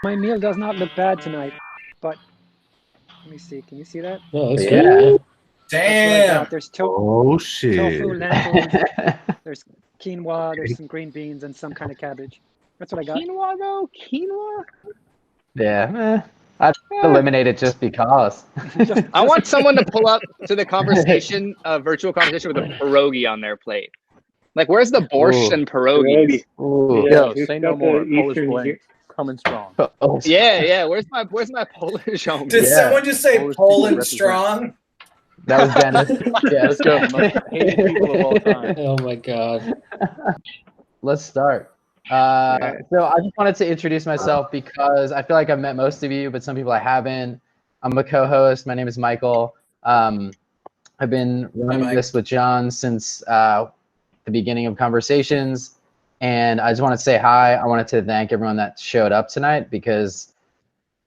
My meal does not look bad tonight, but let me see. Can you see that? Oh, that's Yeah. good. Yeah. That's what I got. Damn. There's Oh tofu, shit. lentils, there's quinoa, there's some green beans, and some kind of cabbage. That's what I got. Quinoa though? Quinoa? Yeah, I'd eliminate it just because. I want someone to pull up to the conversation, virtual conversation with a pierogi on their plate. Like, where's the borscht Ooh. and pierogies? Ooh. Yo, who's say got no more. the Polish Eastern blend coming strong. Oh, Yeah. Where's my Polish homie? Did Yeah. someone just say Polish people Poland represent. strong? that was Dennis. Yes. Let's go. The most hated people of all time. Oh my god. Let's start. So I just wanted to introduce myself because I feel like I've met most of you, but some people I haven't. I'm a co-host. My name is Michael. I've been running this with John since the beginning of Conversations. And I just want to say hi. I wanted to thank everyone that showed up tonight because,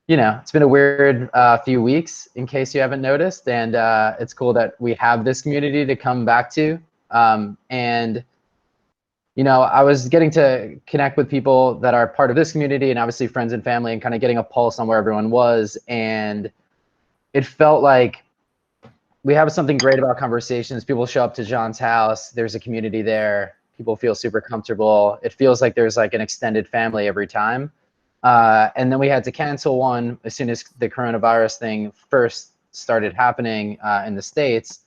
you know, it's been a weird few weeks, in case you haven't noticed. And it's cool that we have this community to come back to. And you know, I was getting to connect with people that are part of this community and obviously friends and family and kind of getting a pulse on where everyone was. And it felt like we have something great about Conversations. People show up to John's house. There's a community there. People feel super comfortable. It feels like there's like an extended family every time. And then we had to cancel one as soon as the coronavirus thing first started happening in the States.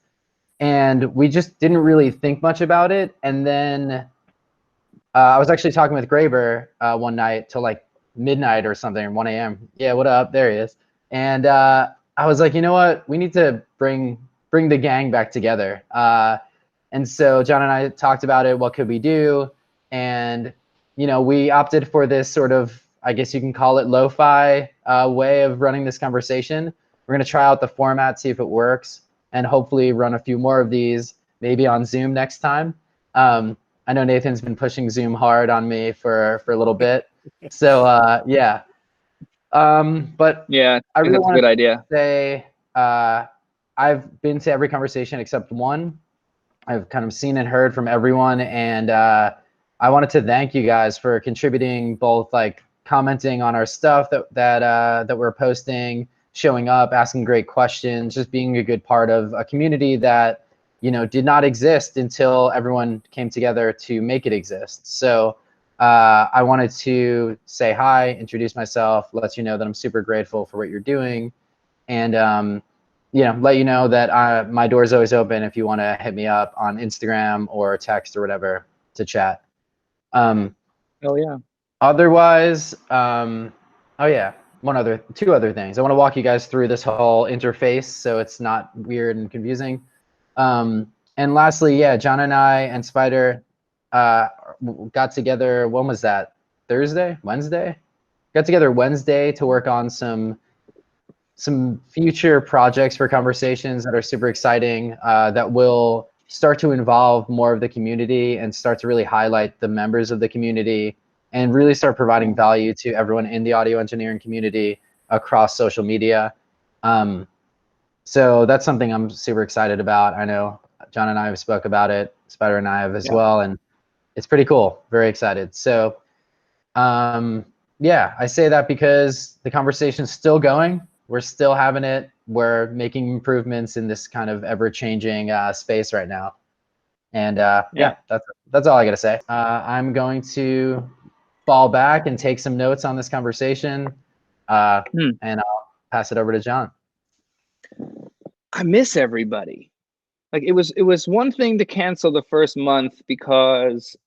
And we just didn't really think much about it. And then I was actually talking with Graber one night till like midnight or something, 1 a.m. Yeah, what up? There he is. And I was like, you know what? We need to bring the gang back together. And so John and I talked about it. What could we do? And, you know, we opted for this sort of, I guess you can call it lo-fi way of running this conversation. We're going to try out the format, see if it works, and hopefully run a few more of these, maybe on Zoom next time. I know Nathan's been pushing Zoom hard on me for a little bit. So, yeah. But Yeah, I really that's a want good to idea. say I've been to every conversation except one. I've kind of seen and heard from everyone. And I wanted to thank you guys for contributing, both like commenting on our stuff that we're posting, showing up, asking great questions, just being a good part of a community that, you know, did not exist until everyone came together to make it exist. So I wanted to say hi, introduce myself, let you know that I'm super grateful for what you're doing, and you know, let you know that my door's always open if you want to hit me up on Instagram or text or whatever to chat. Oh yeah. Otherwise, oh yeah, two other things. I want to walk you guys through this whole interface so it's not weird and confusing. And lastly, yeah, John and I and Spider got together. When was that? Wednesday? Got together Wednesday to work on some future projects for Conversations that are super exciting, that will start to involve more of the community and start to really highlight the members of the community and really start providing value to everyone in the audio engineering community across social media. So that's something I'm super excited about. I know John and I have spoke about it, Spider and I have as well, and it's pretty cool. Very excited. So yeah, I say that because the conversation's still going. We're still having it. We're making improvements in this kind of ever-changing space right now. And yeah, that's all I got to say. I'm going to fall back and take some notes on this conversation, and I'll pass it over to John. I miss everybody. Like it was one thing to cancel the first month because,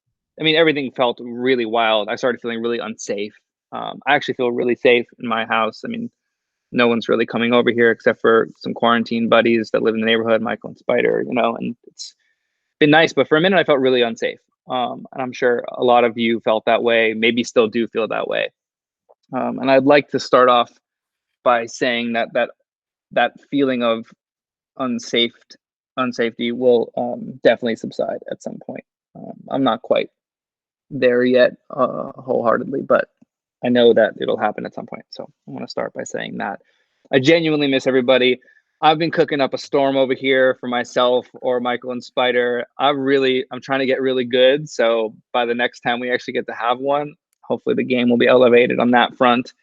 I mean, everything felt really wild. I started feeling really unsafe. I actually feel really safe in my house. I mean, no one's really coming over here except for some quarantine buddies that live in the neighborhood, Michael and Spider, you know, and it's been nice. But for a minute, I felt really unsafe. And I'm sure a lot of you felt that way, maybe still do feel that way. And I'd like to start off by saying that feeling of unsafety will definitely subside at some point. I'm not quite there yet wholeheartedly, but I know that it'll happen at some point. So I want to start by saying that I genuinely miss everybody. I've been cooking up a storm over here for myself or Michael and Spider. I'm trying to get really good. So by the next time we actually get to have one, hopefully the game will be elevated on that front.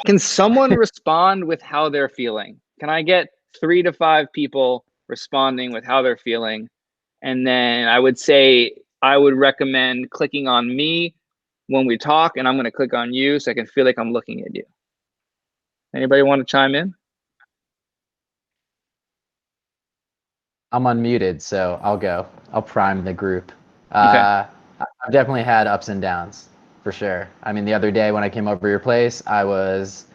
Can someone respond with how they're feeling? Can I get 3 to 5 people responding with how they're feeling? And then I would say I would recommend clicking on me when we talk, and I'm going to click on you so I can feel like I'm looking at you. Anybody want to chime in? I'm unmuted, so I'll go. I'll prime the group. Okay. I've definitely had ups and downs, for sure. I mean, the other day when I came over your place, I was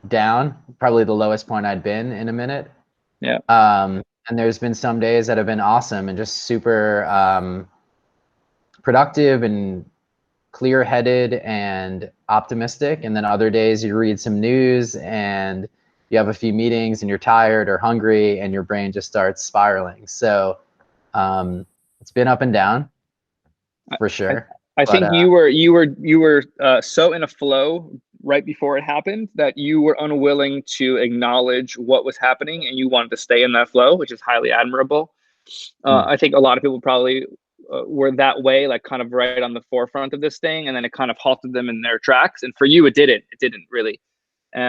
down, probably the lowest point I'd been in a minute. Yeah. And there's been some days that have been awesome and just super productive and clear-headed and optimistic. And then other days you read some news and you have a few meetings and you're tired or hungry and your brain just starts spiraling. So it's been up and down for sure. I think you were so in a flow right before it happened that you were unwilling to acknowledge what was happening and you wanted to stay in that flow, which is highly admirable. I think a lot of people probably were that way, like kind of right on the forefront of this thing, and then it kind of halted them in their tracks. And for you, it didn't really,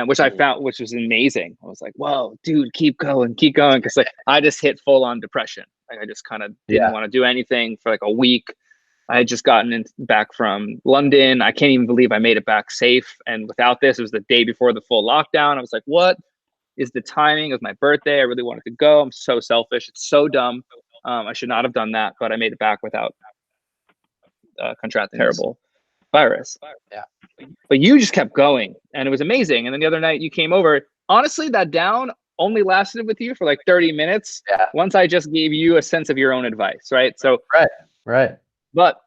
which I found, which was amazing. I was like, whoa, dude, keep going. Because like I just hit full on depression. Like I just kind of didn't want to do anything for like a week. I had just gotten back from London. I can't even believe I made it back safe. And without this, it was the day before the full lockdown. I was like, what is the timing? It was my birthday. I really wanted to go. I'm so selfish. It's so dumb. I should not have done that, but I made it back without contracting terrible virus. Yeah. But you just kept going and it was amazing. And then the other night you came over. Honestly, that down only lasted with you for like 30 minutes. Yeah. Once I just gave you a sense of your own advice, right? So Right. But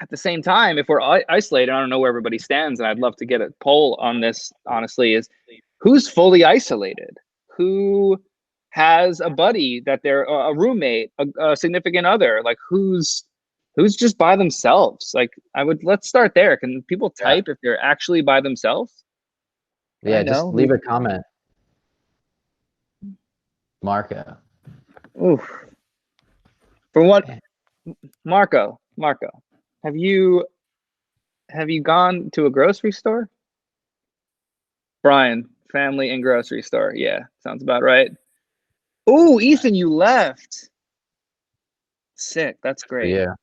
at the same time, if we're isolated, I don't know where everybody stands, and I'd love to get a poll on this, honestly, is who's fully isolated? Who has a buddy that they're a roommate, a significant other? Like who's just by themselves? Like let's start there. Can people type if they're actually by themselves? Yeah, just leave a comment. Marco. Oof. For what? Marco, have you gone to a grocery store? Brian, family and grocery store. Yeah, sounds about right. Oh, Ethan, you left. Sick. That's great. Yeah.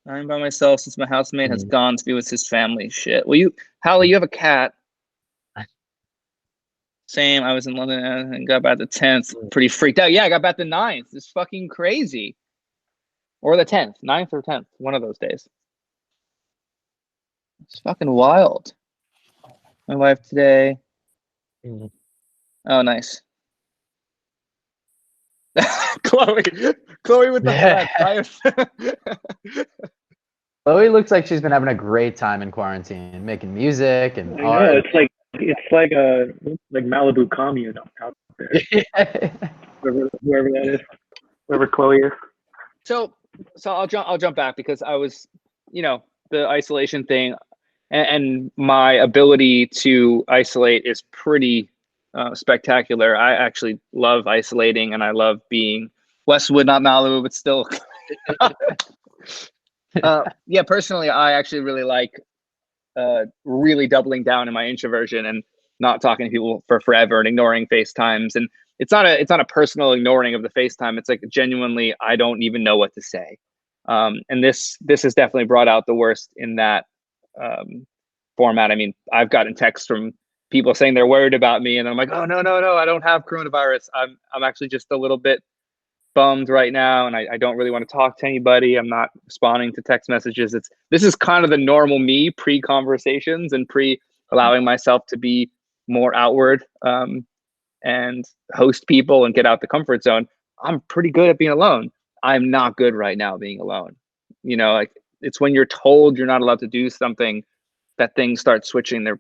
I'm by myself since my housemate has gone to be with his family. Shit. Well, Hallie, you have a cat. Same. I was in London and got back the 10th. Pretty freaked out. Yeah, I got back the 9th. It's fucking crazy. Or the 10th, 9th or 10th, one of those days. It's fucking wild. My wife today. Oh, nice. Chloe with the flat. Chloe looks like she's been having a great time in quarantine, making music and art. It's like Malibu commune out there. whoever that is, whoever Chloe is. So I'll jump back because I was, the isolation thing and my ability to isolate is pretty spectacular. I actually love isolating and I love being Westwood, not Malibu, but still. Personally, I actually really like really doubling down in my introversion and not talking to people for forever and ignoring FaceTimes. And it's not a personal ignoring of the FaceTime. It's like genuinely, I don't even know what to say. And this has definitely brought out the worst in that format. I mean, I've gotten texts from people saying they're worried about me, and I'm like, oh no, I don't have coronavirus. I'm actually just a little bit bummed right now, and I don't really want to talk to anybody. I'm not responding to text messages. This is kind of the normal me pre-conversations and allowing myself to be more outward and host people and get out the comfort zone. I'm pretty good at being alone. I'm not good right now being alone. Like it's when you're told you're not allowed to do something that things start switching the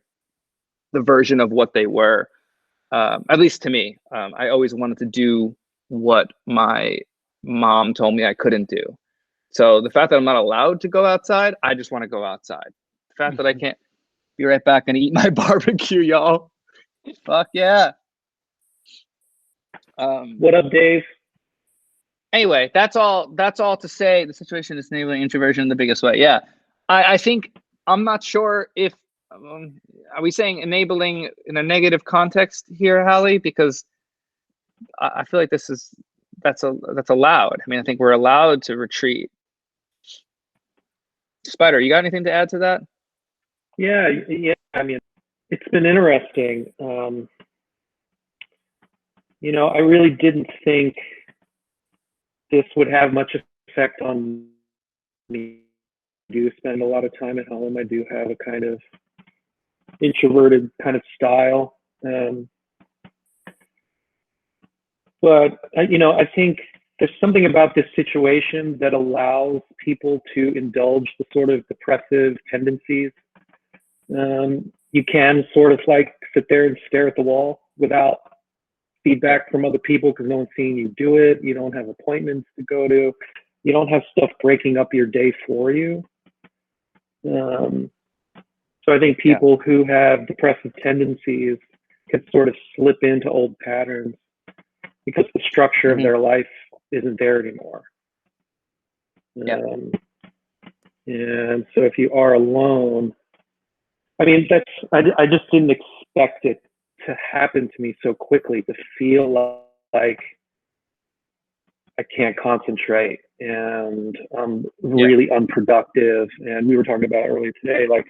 version of what they were. At least to me, I always wanted to do what my mom told me I couldn't do. So the fact that I'm not allowed to go outside, I just want to go outside. The fact that I can't be right back and eat my barbecue, y'all. Fuck yeah. What up, Dave? Anyway, that's all to say the situation is enabling introversion in the biggest way. Yeah. I think, I'm not sure if, are we saying enabling in a negative context here, Hallie? Because I feel like that's allowed. I mean, I think we're allowed to retreat. Spider, you got anything to add to that? Yeah. I mean, it's been interesting. I really didn't think this would have much effect on me. I do spend a lot of time at home. I do have a kind of introverted kind of style. But I think there's something about this situation that allows people to indulge the sort of depressive tendencies. You can sort of like sit there and stare at the wall without feedback from other people because no one's seeing you do it. You don't have appointments to go to. You don't have stuff breaking up your day for you. So I think people who have depressive tendencies can sort of slip into old patterns because the structure of their life isn't there anymore. And so if you are alone, I mean, I just didn't expect it to happen to me so quickly, to feel like I can't concentrate and I'm really unproductive. And we were talking about earlier today, like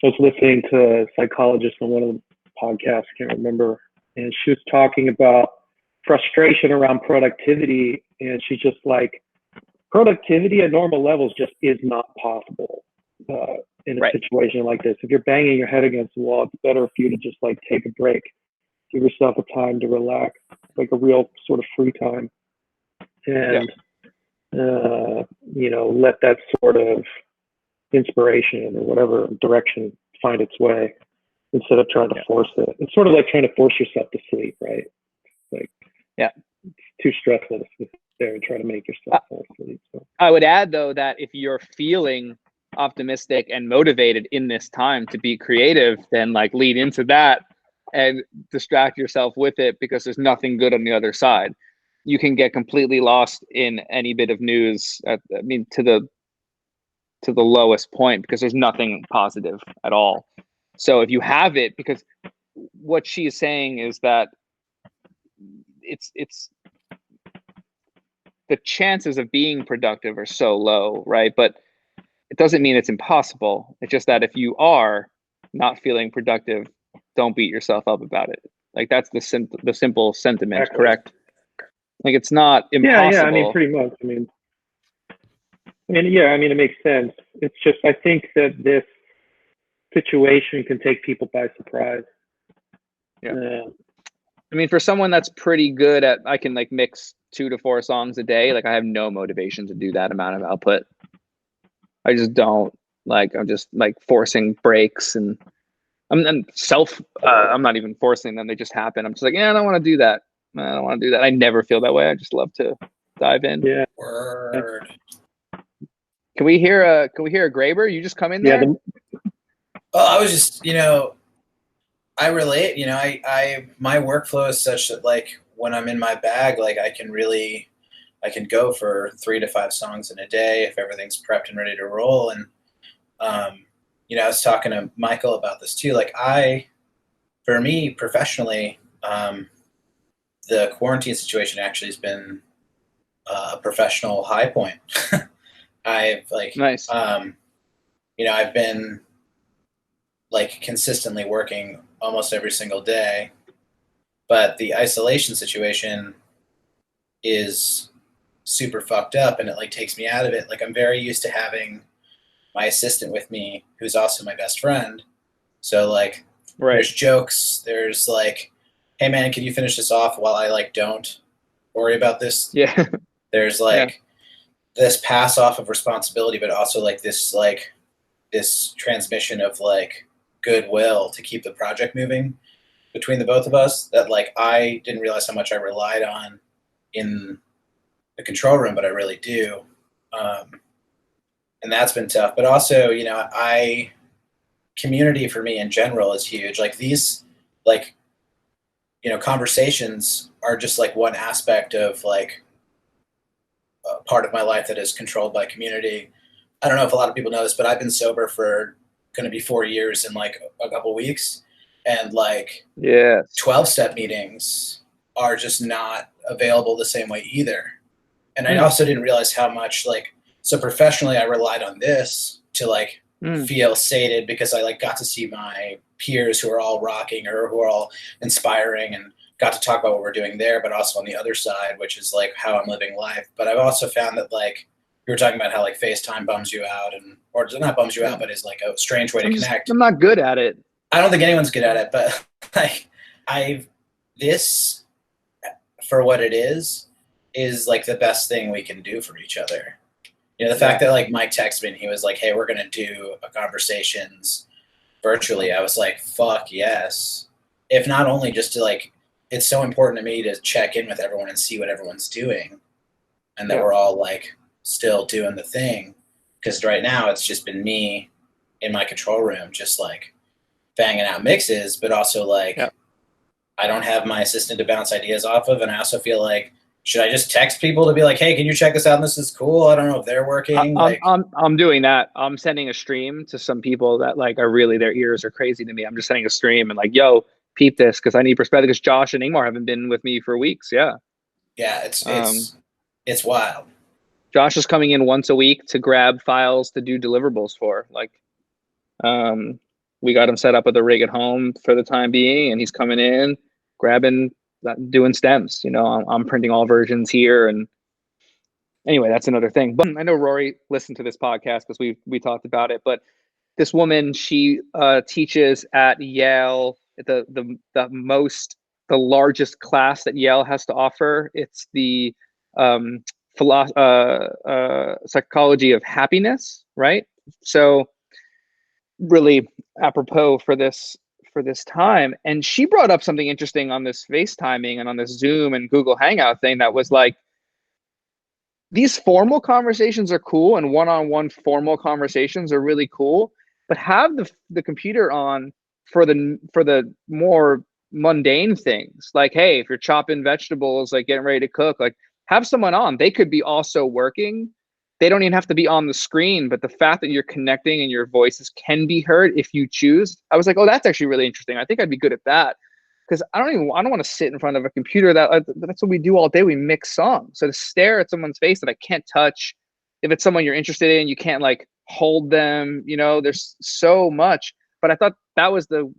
I was listening to a psychologist on one of the podcasts, I can't remember, and she was talking about frustration around productivity. And she's just like, productivity at normal levels just is not possible in a situation like this. If you're banging your head against the wall, it's better for you to just like take a break, give yourself a time to relax, like a real sort of free time. And, let that sort of inspiration or whatever direction find its way instead of trying to force it. It's sort of like trying to force yourself to sleep, right? Like, it's too stressful to sit there and try to make yourself fall asleep. So. I would add, though, that if you're feeling optimistic and motivated in this time to be creative, then like lead into that and distract yourself with it because there's nothing good on the other side. You can get completely lost in any bit of news, to the lowest point because there's nothing positive at all. So if you have it, because what she is saying is that it's the chances of being productive are so low, right? But it doesn't mean it's impossible. It's just that if you are not feeling productive, don't beat yourself up about it. Like that's the simple sentiment, exactly. Correct? Like it's not impossible. Yeah. I mean, pretty much. I mean, it makes sense. It's just I think that this situation can take people by surprise. Yeah. I mean, for someone that's pretty good at, I can like mix 2 to 4 songs a day. Like I have no motivation to do that amount of output. I just don't. Like I'm just like forcing breaks and I'm not even forcing them. They just happen. I'm just like, I don't want to do that. I don't want to do that. I never feel that way. I just love to dive in. Yeah. Word. Can we hear a Graber? You just come in there? Well, I was just, I relate, my workflow is such that like when I'm in my bag, like I can go for 3 to 5 songs in a day if everything's prepped and ready to roll. And, I was talking to Michael about this too. Like for me professionally, the quarantine situation actually has been a professional high point. I've like, nice. I've been like consistently working almost every single day, but the isolation situation is super fucked up and it like takes me out of it. Like I'm very used to having my assistant with me, who's also my best friend. So like, there's jokes, there's like, hey man, can you finish this off while I like don't worry about this? Yeah. There's like this pass off of responsibility, but also like this transmission of like goodwill to keep the project moving between the both of us that like I didn't realize how much I relied on in the control room, but I really do. And that's been tough. But also, community for me in general is huge. Like these, conversations are just like one aspect of like a part of my life that is controlled by community. I don't know if a lot of people know this, but I've been sober for going to be 4 years in like a couple weeks, and like 12-step meetings are just not available the same way either. And I also didn't realize how much like, so professionally I relied on this to like feel sated, because I like got to see my peers who are all rocking or who are all inspiring, and got to talk about what we're doing there, but also on the other side, which is like how I'm living life. But I've also found that like, you were talking about how like FaceTime bums you out, and or not bums you out, but is like a strange way to connect. I'm not good at it. I don't think anyone's good at it, but like this, for what it is like the best thing we can do for each other. You know, the fact that like Mike texted me and he was like, hey, we're gonna do a conversations virtually. I was like, fuck yes. If not only just to like, it's so important to me to check in with everyone and see what everyone's doing, and that we're all like still doing the thing. Because right now it's just been me in my control room, just like banging out mixes, but also like I don't have my assistant to bounce ideas off of. And I also feel like, should I just text people to be like, hey, can you check this out? And this is cool. I don't know if they're working. I'm doing that. I'm sending a stream to some people that like are really, their ears are crazy to me. I'm just sending a stream and like, yo, peep this, because I need perspective, because Josh and Ingmar haven't been with me for weeks. Yeah, it's wild. Josh is coming in once a week to grab files to do deliverables for. Like, we got him set up with a rig at home for the time being, and he's coming in, grabbing, doing stems. You know, I'm printing all versions here, and anyway, that's another thing. But I know Rory listened to this podcast because we talked about it. But this woman, she teaches at Yale, the largest class that Yale has to offer. It's the psychology of happiness, right? So really apropos for this time. And she brought up something interesting on this FaceTiming and on this Zoom and Google Hangout thing that was like, these formal conversations are cool, and one-on-one formal conversations are really cool, but have the computer on for the more mundane things. Like, hey, if you're chopping vegetables, like getting ready to cook, like have someone on. They could be also working. They don't even have to be on the screen, but the fact that you're connecting and your voices can be heard if you choose. I was like, oh, that's actually really interesting. I think I'd be good at that, because I don't want to sit in front of a computer. That's what we do all day. We mix songs. So to stare at someone's face that I can't touch, if it's someone you're interested in, you can't like hold them. You know, there's so much. But I thought that was the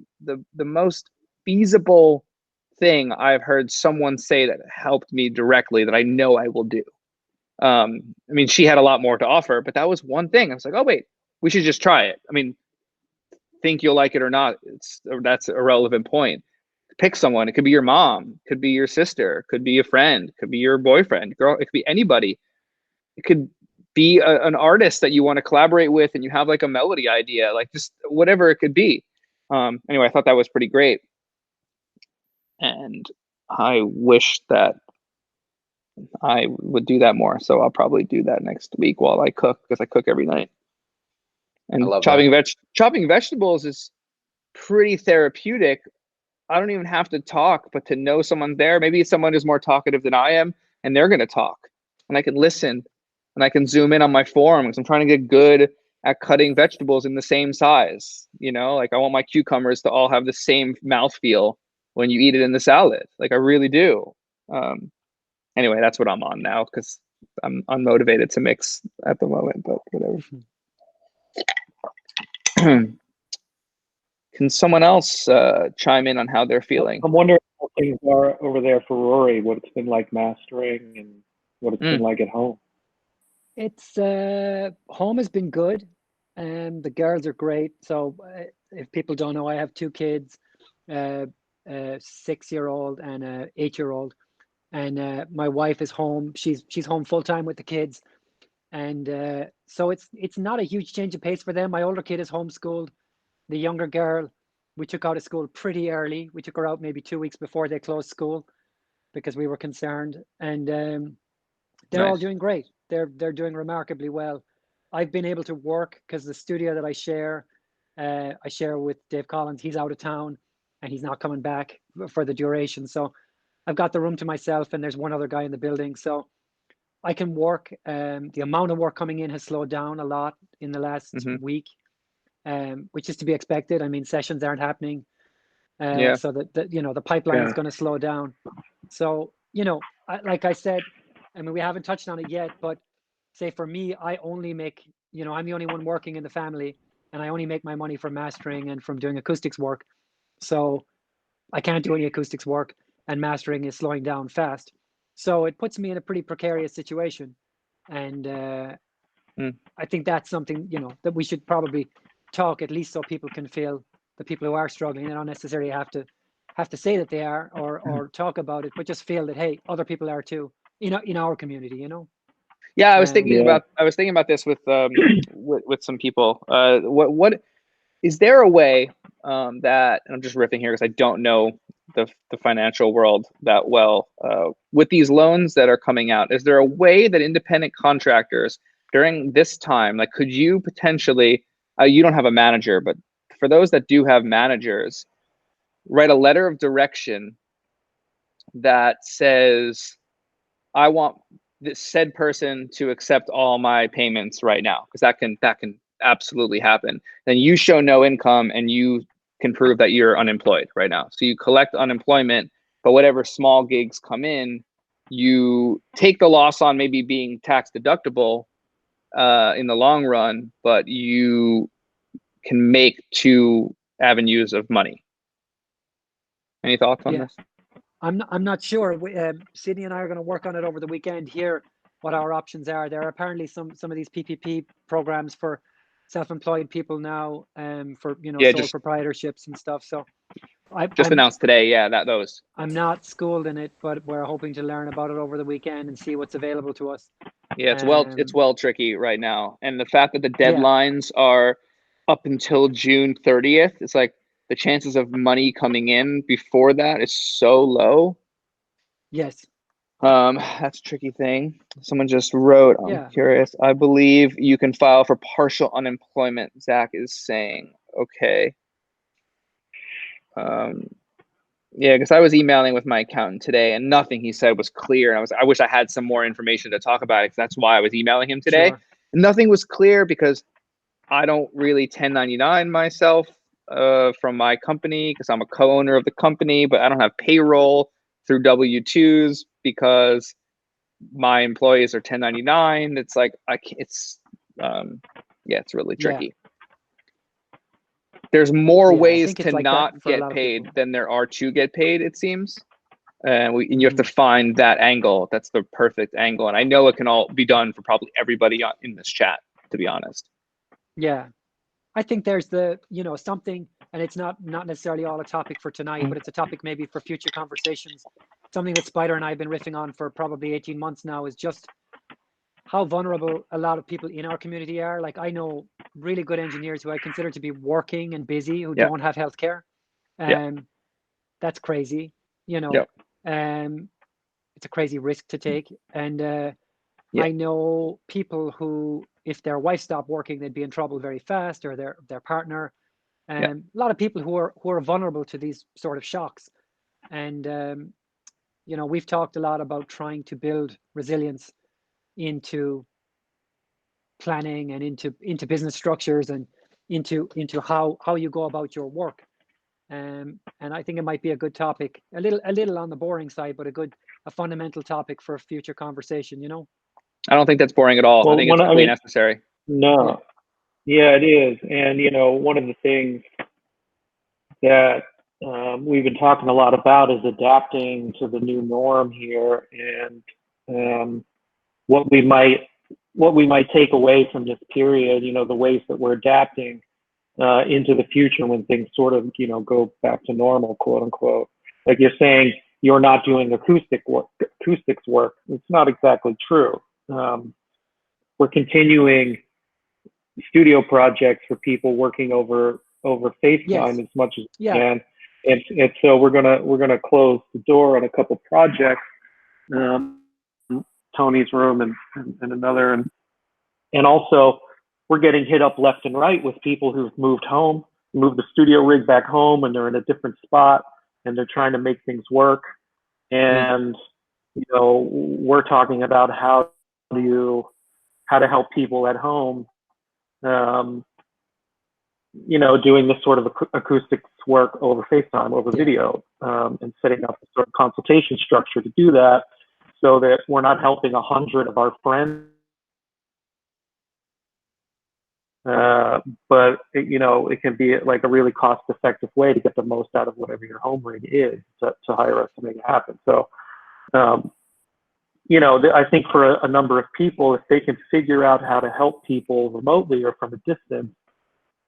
most feasible thing I've heard someone say that helped me directly, that I know I will do. I mean, she had a lot more to offer, but that was one thing. I was like, oh wait, we should just try it. I mean, think you'll like it or not, that's a relevant point. Pick someone. It could be your mom, could be your sister, could be a friend, could be your boyfriend, girl, it could be anybody. It could be an artist that you want to collaborate with, and you have like a melody idea, like just whatever it could be. Anyway, I thought that was pretty great, and I wish that I would do that more. So I'll probably do that next week while I cook, because I cook every night. And chopping vegetables is pretty therapeutic. I don't even have to talk, but to know someone's there. Maybe someone is more talkative than I am, and they're going to talk, and I can listen, and I can zoom in on my form, because I'm trying to get good at cutting vegetables in the same size. You know, like I want my cucumbers to all have the same mouthfeel when you eat it in the salad. Like I really do. Anyway, that's what I'm on now, because I'm unmotivated to mix at the moment, but whatever. Can someone else chime in on how they're feeling? I'm wondering how things are over there for Rory, what it's been like mastering and what it's been like at home. It's home has been good, and the girls are great. So if people don't know, I have 2 kids, a 6-year-old and a 8-year-old, and my wife is home. She's home full time with the kids, and so it's not a huge change of pace for them. My older kid is homeschooled. The younger girl, we took out of school pretty early. We took her out maybe 2 weeks before they closed school, because we were concerned. And they're all doing great. They're doing remarkably well. I've been able to work because the studio that I share with Dave Collins. He's out of town, and he's not coming back for the duration. So I've got the room to myself, and there's one other guy in the building, so I can work. The amount of work coming in has slowed down a lot in the last week, which is to be expected. I mean, sessions aren't happening, so that the pipeline is going to slow down. So like I said, I mean, we haven't touched on it yet, but say for me, I only make, I'm the only one working in the family, and I only make my money from mastering and from doing acoustics work. So I can't do any acoustics work, and mastering is slowing down fast. So it puts me in a pretty precarious situation. And I think that's something, that we should probably talk, at least so people can feel, the people who are struggling, they don't necessarily have to say that they are, or talk about it, but just feel that, hey, other people are too, in our community, Yeah, I was thinking about this with some people. What is there a way that, and I'm just riffing here because I don't know the financial world that well, with these loans that are coming out, is there a way that independent contractors during this time, like, could you potentially, you don't have a manager, but for those that do have managers, write a letter of direction that says, I want this said person to accept all my payments right now, because that can absolutely happen. Then you show no income, and you can prove that you're unemployed right now. So you collect unemployment, but whatever small gigs come in, you take the loss on maybe being tax deductible in the long run, but you can make 2 avenues of money. Any thoughts on this? I'm not sure. Sydney and I are going to work on it over the weekend here, what our options are. There are apparently some of these PPP programs for self-employed people now, for sole proprietorships and stuff. So I'm announced today, those. I'm not schooled in it, but we're hoping to learn about it over the weekend and see what's available to us. Yeah, it's well tricky right now, and the fact that the deadlines are up until June 30th, it's like the chances of money coming in before that is so low. Yes. That's a tricky thing. Someone just wrote, I'm curious. I believe you can file for partial unemployment, Zach is saying. Okay. Because I was emailing with my accountant today, and nothing he said was clear. And I wish I had some more information to talk about it, because that's why I was emailing him today. Sure. Nothing was clear because I don't really 1099 myself from my company, because I'm a co-owner of the company, but I don't have payroll through W-2s because my employees are 1099. It's like it's really tricky. There's more ways to like not get paid than there are to get paid, it seems. And you have to find that angle. That's the perfect angle. And I know it can all be done for probably everybody in this chat, to be honest. Yeah. I think there's something, and it's not necessarily all a topic for tonight, but it's a topic maybe for future conversations. Something that Spider and I have been riffing on for probably 18 months now is just how vulnerable a lot of people in our community are. Like, I know really good engineers who I consider to be working and busy, who don't have healthcare. That's crazy, it's a crazy risk to take. And I know people who, if their wife stopped working, they'd be in trouble very fast, or their partner. A lot of people who are vulnerable to these sort of shocks. And we've talked a lot about trying to build resilience into planning and into business structures and into how you go about your work. And I think it might be a good topic, a little on the boring side, but a fundamental topic for a future conversation, I don't think that's boring at all. Well, I think it's completely necessary. No. Yeah, it is. And, one of the things that we've been talking a lot about is adapting to the new norm here, and what we might take away from this period, the ways that we're adapting into the future when things sort of, go back to normal, quote unquote. Like you're saying, you're not doing acoustics work. It's not exactly true. We're continuing studio projects for people working over FaceTime as much as we can. And so we're gonna close the door on a couple projects, Tony's room and another, and also we're getting hit up left and right with people who've moved the studio rig back home, and they're in a different spot, and they're trying to make things work. and we're talking about how to help people at home, doing this sort of acoustics work over FaceTime, over video, and setting up a sort of consultation structure to do that, so that we're not helping 100 of our friends, but it can be like a really cost-effective way to get the most out of whatever your home rig is, to hire us to make it happen. So, I think for a number of people, if they can figure out how to help people remotely or from a distance,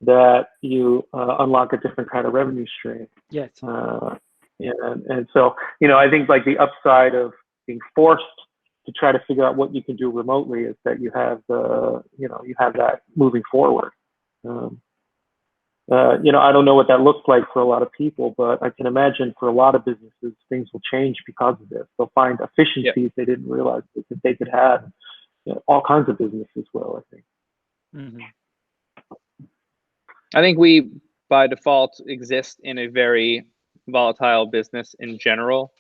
that you unlock a different kind of revenue stream. Yes. And so, I think like the upside of being forced to try to figure out what you can do remotely is that you have that moving forward. I don't know what that looks like for a lot of people, but I can imagine for a lot of businesses, things will change because of this. They'll find efficiencies they didn't realize that they could have. All kinds of businesses will, I think. Mm-hmm. I think we, by default, exist in a very volatile business in general.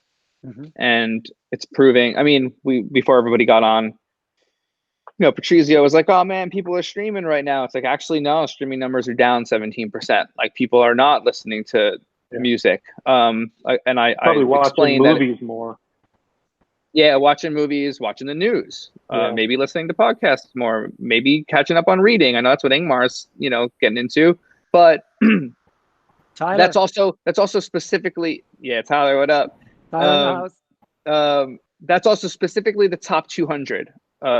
Mm-hmm. And it's proving, before everybody got on, Patrizio was like, oh man, people are streaming right now. It's like, actually, no, streaming numbers are down 17%. Like, people are not listening to music. Probably watching movies more. Yeah, watching movies, watching the news, maybe listening to podcasts more, maybe catching up on reading. I know that's what Ingmar's, getting into. But that's also specifically, Tyler, what up? Tyler in the house. That's also specifically the top 200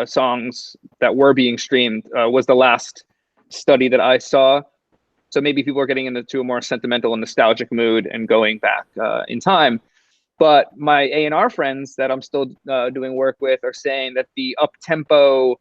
songs that were being streamed was the last study that I saw. So maybe people are getting into a more sentimental and nostalgic mood and going back in time. But my A&R friends that I'm still doing work with are saying that the up-tempo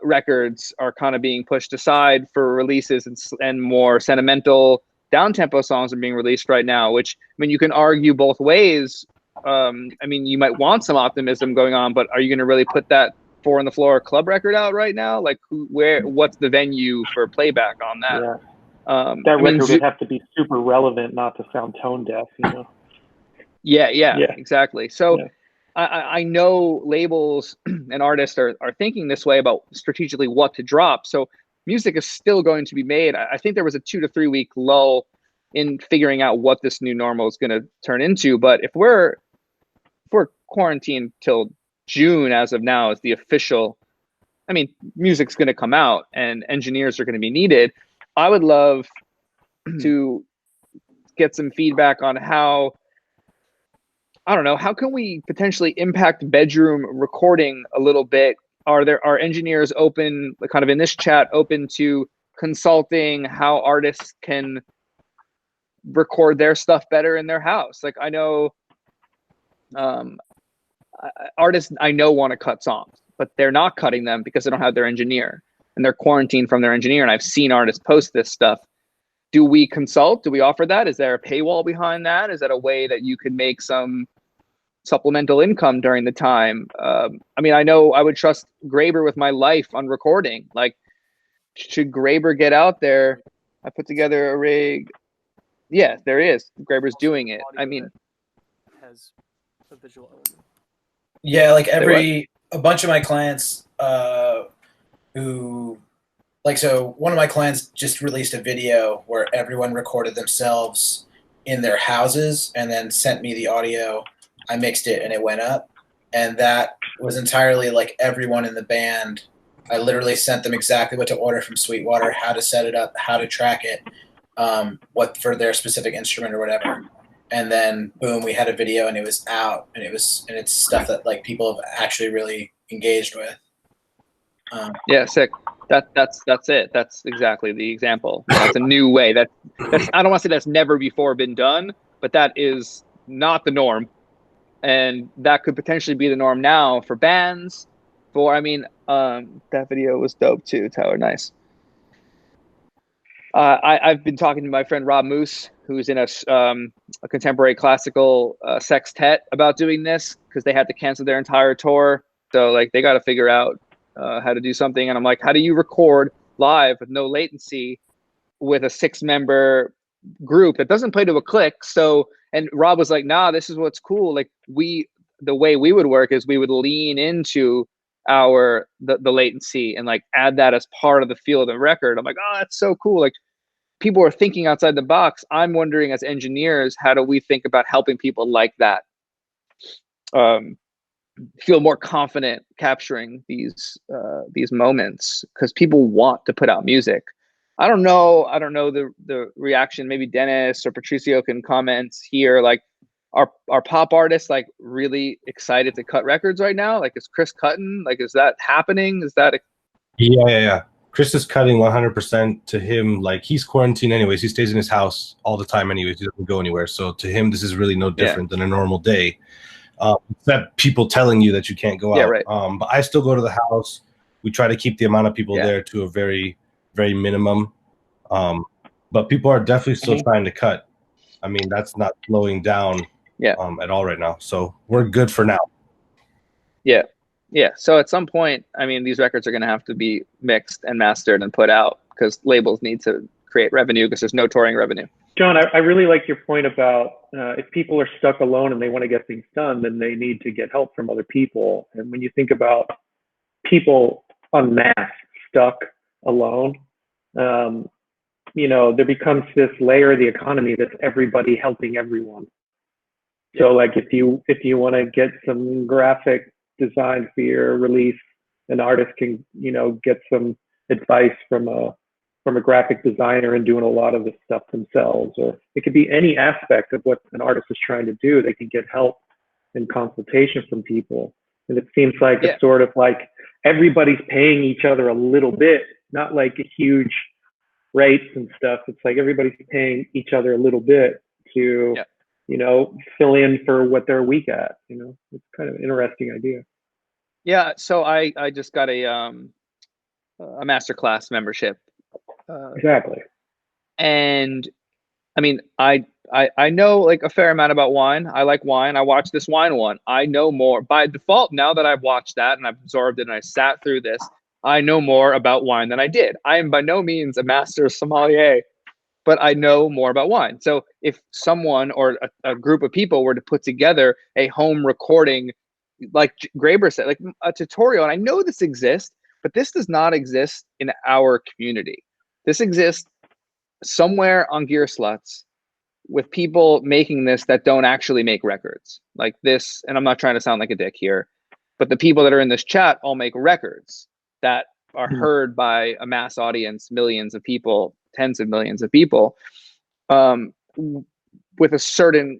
records are kind of being pushed aside for releases, and more sentimental down-tempo songs are being released right now, which, you can argue both ways. You might want some optimism going on, but are you going to really put that 4 on the Floor club record out right now? Like, what's the venue for playback on that? Yeah. That record would have to be super relevant not to sound tone deaf, Yeah, exactly. So I know labels and artists are thinking this way about strategically what to drop. So music is still going to be made. I think there was a 2 to 3 week lull in figuring out what this new normal is going to turn into. But if we're quarantined till June, as of now, is the official, music's going to come out and engineers are going to be needed. I would love to get some feedback on how can we potentially impact bedroom recording a little bit? Are engineers open, kind of in this chat, open to consulting how artists can record their stuff better in their house? Like, I know artists I know want to cut songs, but they're not cutting them because they don't have their engineer, and they're quarantined from their engineer. And I've seen artists post this stuff. Do we consult? Do we offer that? Is there a paywall behind that? Is that a way that you could make some supplemental income during the time? I know I would trust Graber with my life on recording. Like, should Graber get out there? I put together a rig. Yeah, there is. Graber's doing it. Has a visual element. Yeah, like a bunch of my clients so one of my clients just released a video where everyone recorded themselves in their houses and then sent me the audio. I mixed it and it went up. And that was entirely like everyone in the band. I literally sent them exactly what to order from Sweetwater, how to set it up, how to track it, what for their specific instrument or whatever. And then boom, we had a video and it was out, and it's stuff that like people have actually really engaged with. Yeah, sick. That's it. That's exactly the example. That's a new way. That's I don't want to say that's never before been done, but that is not the norm, and that could potentially be the norm now for bands. That video was dope too, Tyler. Nice. I've been talking to my friend Rob Moose, who's in a contemporary classical sextet, about doing this because they had to cancel their entire tour. So like they got to figure out how to do something. And I'm like, how do you record live with no latency with a 6-member group that doesn't play to a click. So, and Rob was like, nah, this is what's cool. Like the way we would work is we would lean into the latency and like add that as part of the feel of the record. I'm like, oh, that's so cool. Like people are thinking outside the box. I'm wondering as engineers, how do we think about helping people like that? Feel more confident capturing these moments, because people want to put out music. I don't know the reaction. Maybe Dennis or Patricio can comment here. Like, are pop artists like really excited to cut records right now? Like, is Chris cutting? Like, is that happening? Is that Yeah. Chris is cutting 100%. To him, like, he's quarantined anyways. He stays in his house all the time anyways. He doesn't go anywhere. So to him, this is really no different than a normal day. Except people telling you that you can't go out. Right. But I still go to the house. We try to keep the amount of people there to a very, very minimum. But people are definitely still trying to cut. I mean, that's not slowing down at all right now. So we're good for now. Yeah. So at some point, I mean, these records are going to have to be mixed and mastered and put out, because labels need to create revenue because there's no touring revenue. John, I really like your point about if people are stuck alone and they want to get things done, then they need to get help from other people. And when you think about people en masse stuck alone, there becomes this layer of the economy that's everybody helping everyone. So like if you want to get some graphic design for your release, an artist can, get some advice from a graphic designer and doing a lot of the stuff themselves, or it could be any aspect of what an artist is trying to do. They can get help and consultation from people. And it seems like it's sort of like everybody's paying each other a little bit, not like huge rates and stuff. It's like everybody's paying each other a little bit to, fill in for what they're weak at. It's kind of an interesting idea. Yeah. So I just got a masterclass membership. Exactly. And I mean, I know like a fair amount about wine. I like wine. I watched this wine one. I know more by default now that I've watched that and I've absorbed it and I sat through this. I know more about wine than I did. I am by no means a master sommelier, but I know more about wine. So if someone or a group of people were to put together a home recording, like Graber said, like a tutorial, and I know this exists, but this does not exist in our community. This exists somewhere on Gear Sluts with people making this that don't actually make records like this. And I'm not trying to sound like a dick here, but the people that are in this chat all make records that are heard by a mass audience, millions of people, tens of millions of people, with a certain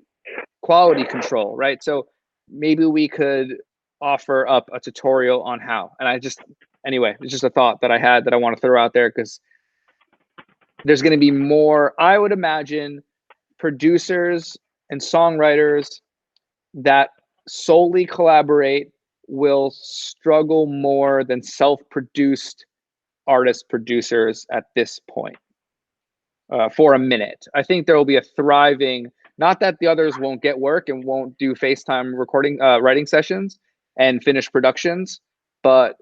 quality control, right? So maybe we could offer up a tutorial on how. And anyway, it's just a thought that I had that I want to throw out there, because there's going to be more, I would imagine, producers and songwriters that solely collaborate will struggle more than self-produced artist producers at this point for a minute. I think there will be a thriving, not that the others won't get work and won't do FaceTime recording, writing sessions and finish productions, but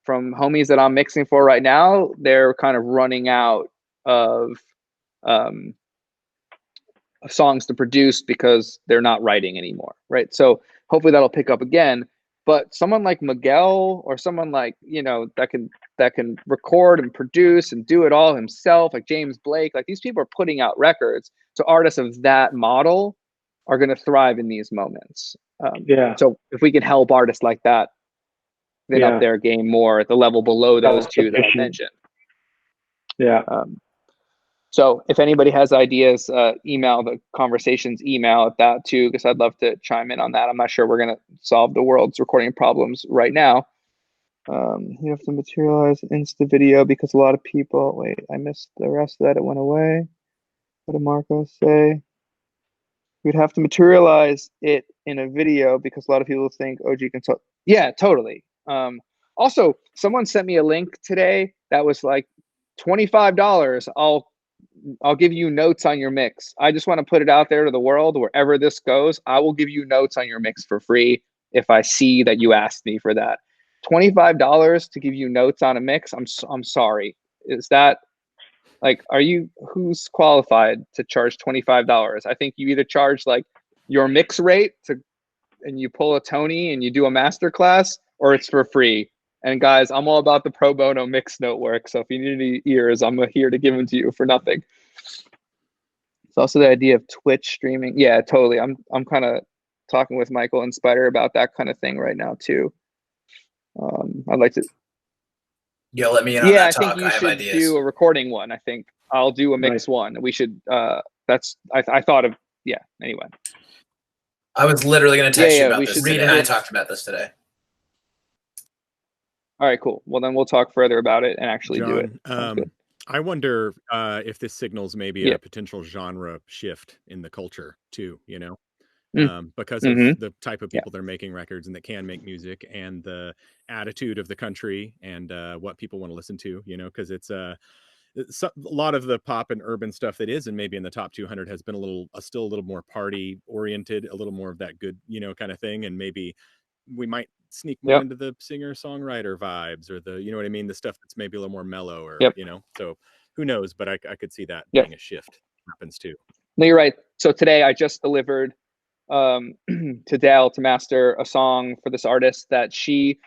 from homies that I'm mixing for right now, they're kind of running out of songs to produce because they're not writing anymore, right? So hopefully that'll pick up again. But someone like Miguel, or someone like, that can record and produce and do it all himself, like James Blake, like these people are putting out records. So artists of that model are going to thrive in these moments. So if we can help artists like that, then up their game more at the level below those two that I mentioned. So if anybody has ideas, email the conversations email at that too, because I'd love to chime in on that. I'm not sure we're going to solve the world's recording problems right now. You have to materialize Insta video because a lot of people, wait, I missed the rest of that. It went away. What did Marco say? You'd have to materialize it in a video because a lot of people think OG consult. Yeah, totally. Also, someone sent me a link today that was like $25. I'll give you notes on your mix. I just want to put it out there to the world. Wherever this goes, I will give you notes on your mix for free if I see that you asked me for that. $25 to give you notes on a mix. I'm sorry. Is that Like, who's qualified to charge $25? I think you either charge like your mix rate and you pull a Tony and you do a master class, or it's for free. And guys, I'm all about the pro bono mix note work. So if you need any ears, I'm here to give them to you for nothing. It's also the idea of Twitch streaming. Yeah, totally. I'm kind of talking with Michael and Spider about that kind of thing right now too. I'd like to. Yeah, let me in on that I think talk. you I have should ideas. do a recording one. I think I'll do a mix one. We should. I thought of. Yeah. Anyway. I was literally going to text you about we this. should Reed do and I that. talked about this today. All right, cool. Well, then we'll talk further about it and actually do it. I wonder if this signals maybe a potential genre shift in the culture too, you know, because of the type of people that are making records and that can make music, and the attitude of the country, and what people want to listen to, you know, because it's a lot of the pop and urban stuff that is, and maybe in the top 200 has been still a little more party oriented, a little more of that good, you know, kind of thing. And maybe we might sneak more into the singer songwriter vibes, or the, you know what I mean? The stuff that's maybe a little more mellow, or, you know, so who knows, but I could see that being a shift happens too. No, you're right. So today I just delivered to Dale to master a song for this artist that she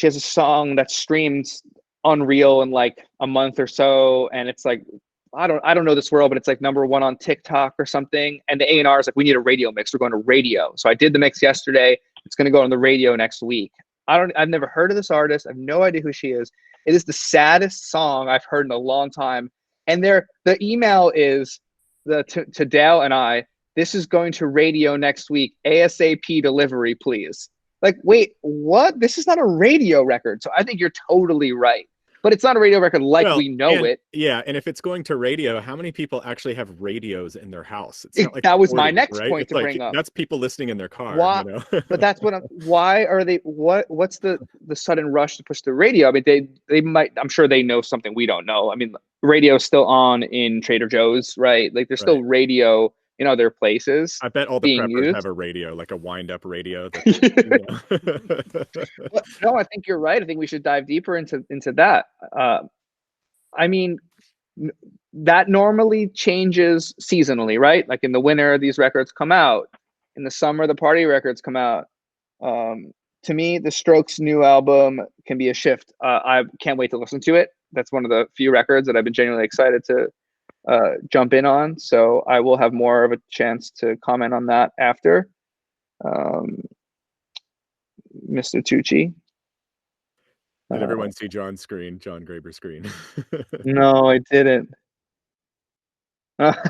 has a song that streams Unreal in like a month or so, and it's like I don't know this world, but it's like #1 on TikTok or something. And the A&R is like, we need a radio mix. We're going to radio. So I did the mix yesterday. It's going to go on the radio next week. I've never heard of this artist. I have no idea who she is. It is the saddest song I've heard in a long time. And the email is to Dale and I, this is going to radio next week. ASAP delivery, please. Like, wait, what? This is not a radio record. So I think you're totally right. But it's not a radio record like we know it. Yeah, and if it's going to radio, how many people actually have radios in their house? It's not like that was my next point to like, bring up. That's people listening in their car. Why, you know? But that's why are they? What's the sudden rush to push the radio? I mean, they might. I'm sure they know something we don't know. I mean, radio's still on in Trader Joe's, right? Like, there's still radio in other places. I bet all the preppers have a radio, like a wind-up radio. That, No, I think you're right. I think we should dive deeper into that. I mean, that normally changes seasonally, right? Like in the winter, these records come out. In the summer, the party records come out. To me, the Strokes' new album can be a shift. I can't wait to listen to it. That's one of the few records that I've been genuinely excited to jump in on. So I will have more of a chance to comment on that after. Mr. Tucci. Did everyone see John's screen, John Graber's screen? No, I didn't. I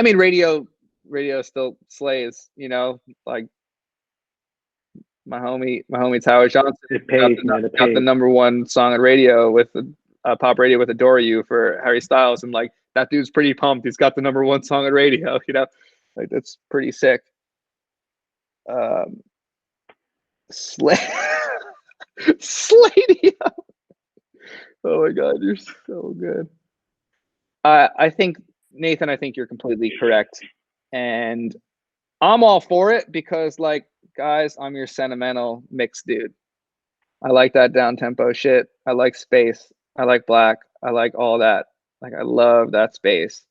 mean, radio still slays, you know, like my homie Tyler Johnson got the #1 song on radio with pop radio with Adore You for Harry Styles, and like that dude's pretty pumped. He's got the #1 song on radio, you know, like that's pretty sick. Sladio. Oh my God, you're so good. I think, Nathan, I think you're completely correct. And I'm all for it because, like, guys, I'm your sentimental mix dude. I like that down-tempo shit. I like space. I like black. I like all that. Like, I love that space.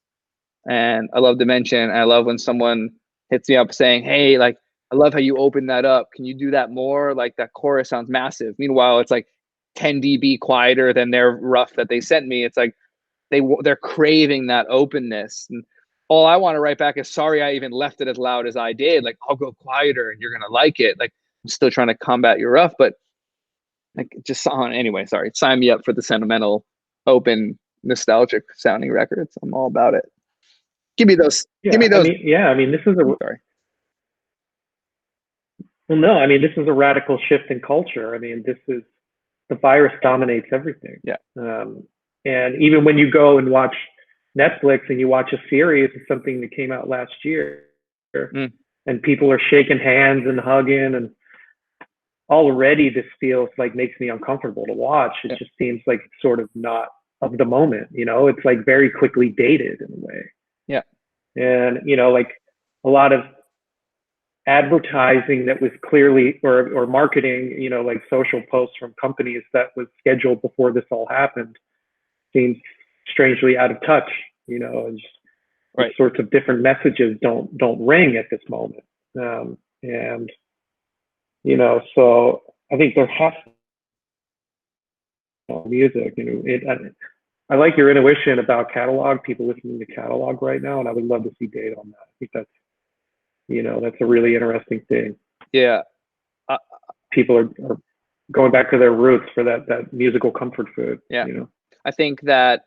And I love dimension. And I love when someone hits me up saying, hey, like, I love how you open that up. Can you do that more? Like, that chorus sounds massive. Meanwhile, it's like 10 dB quieter than their rough that they sent me. It's like they're craving that openness. And all I want to write back is, sorry, I even left it as loud as I did. Like, I'll go quieter and you're going to like it. Like, I'm still trying to combat your rough, but like, just on anyway, sorry. Sign me up for the sentimental, open, nostalgic sounding records. I'm all about it. Give me those. Yeah, give me those. I mean, this is a. Sorry. Well, no, I mean, this is a radical shift in culture. I mean, the virus dominates everything. Yeah. And even when you go and watch Netflix and you watch a series of something that came out last year, and people are shaking hands and hugging, and already this feels like makes me uncomfortable to watch. It just seems like it's sort of not of the moment, you know, it's like very quickly dated in a way. Yeah. And, you know, like a lot of advertising that was clearly, or marketing, you know, like social posts from companies that was scheduled before this all happened, seems strangely out of touch, you know, and Right. sorts of different messages don't ring at this moment. And, you know, so I think there has to be music, you know, I like your intuition about catalog, people listening to catalog right now, and I would love to see data on that. I think that's, you know, that's a really interesting thing. Yeah. People are going back to their roots for that musical comfort food. Yeah. You know? I think that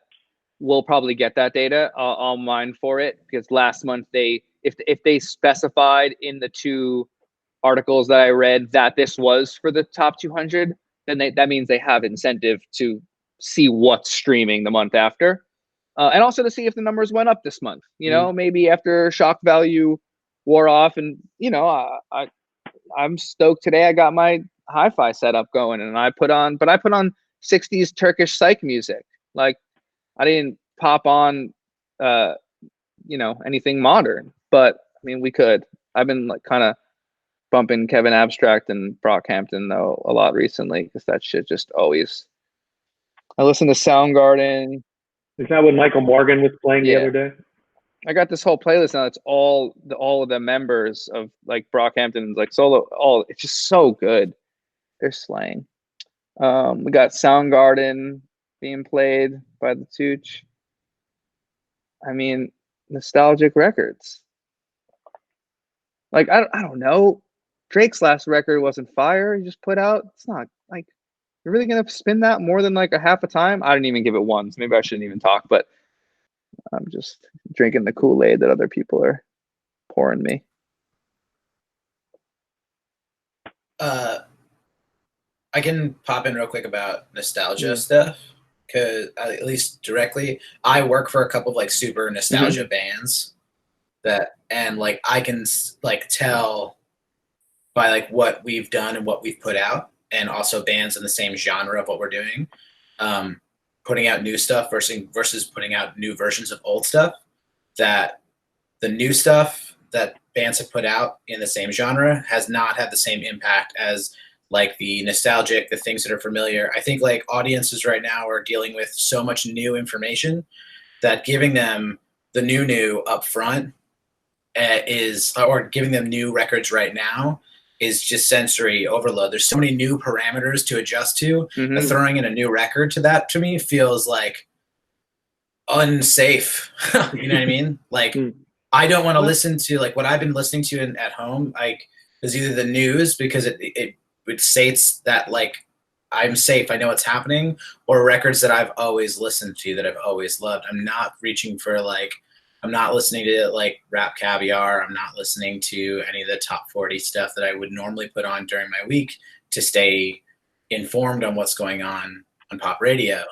we'll probably get that data. I'll mine for it, because last month if they specified in the 2 articles that I read that this was for the top 200, then that means they have incentive to see what's streaming the month after, and also to see if the numbers went up this month. You know, maybe after shock value wore off, and you know, I'm stoked today. I got my hi-fi setup going, and I put on 60s Turkish psych music. Like, I didn't pop on, you know, anything modern, but I mean, we could. I've been like kind of bumping Kevin Abstract and Brockhampton though a lot recently, because that shit just always. I listen to Soundgarden. Is that what Michael Morgan was playing the other day? I got this whole playlist now. It's all of the members of like Brockhampton's like solo. It's just so good. They're slaying. We got Soundgarden being played by the Tooch. I mean, nostalgic records. Like I don't know. Drake's last record wasn't fire. He just put out. It's not like you're really gonna spin that more than like a half a time. I didn't even give it one. So maybe I shouldn't even talk. But I'm just drinking the Kool-Aid that other people are pouring me. I can pop in real quick about nostalgia stuff, because at least directly, I work for a couple of like super nostalgia bands and like I can like tell by like what we've done and what we've put out, and also bands in the same genre of what we're doing, putting out new stuff versus putting out new versions of old stuff, that the new stuff that bands have put out in the same genre has not had the same impact as like the nostalgic, the things that are familiar. I think like audiences right now are dealing with so much new information that giving them the new up front or giving them new records right now is just sensory overload. There's so many new parameters to adjust to. Throwing in a new record to that, to me, feels like unsafe. You know what I mean? Like, I don't want to listen to like what I've been listening to at home. Like, is either the news, because it states that like I'm safe, I know what's happening, or records that I've always listened to, that I've always loved. I'm not reaching for like, I'm not listening to like Rap Caviar. I'm not listening to any of the top 40 stuff that I would normally put on during my week to stay informed on what's going on pop radio.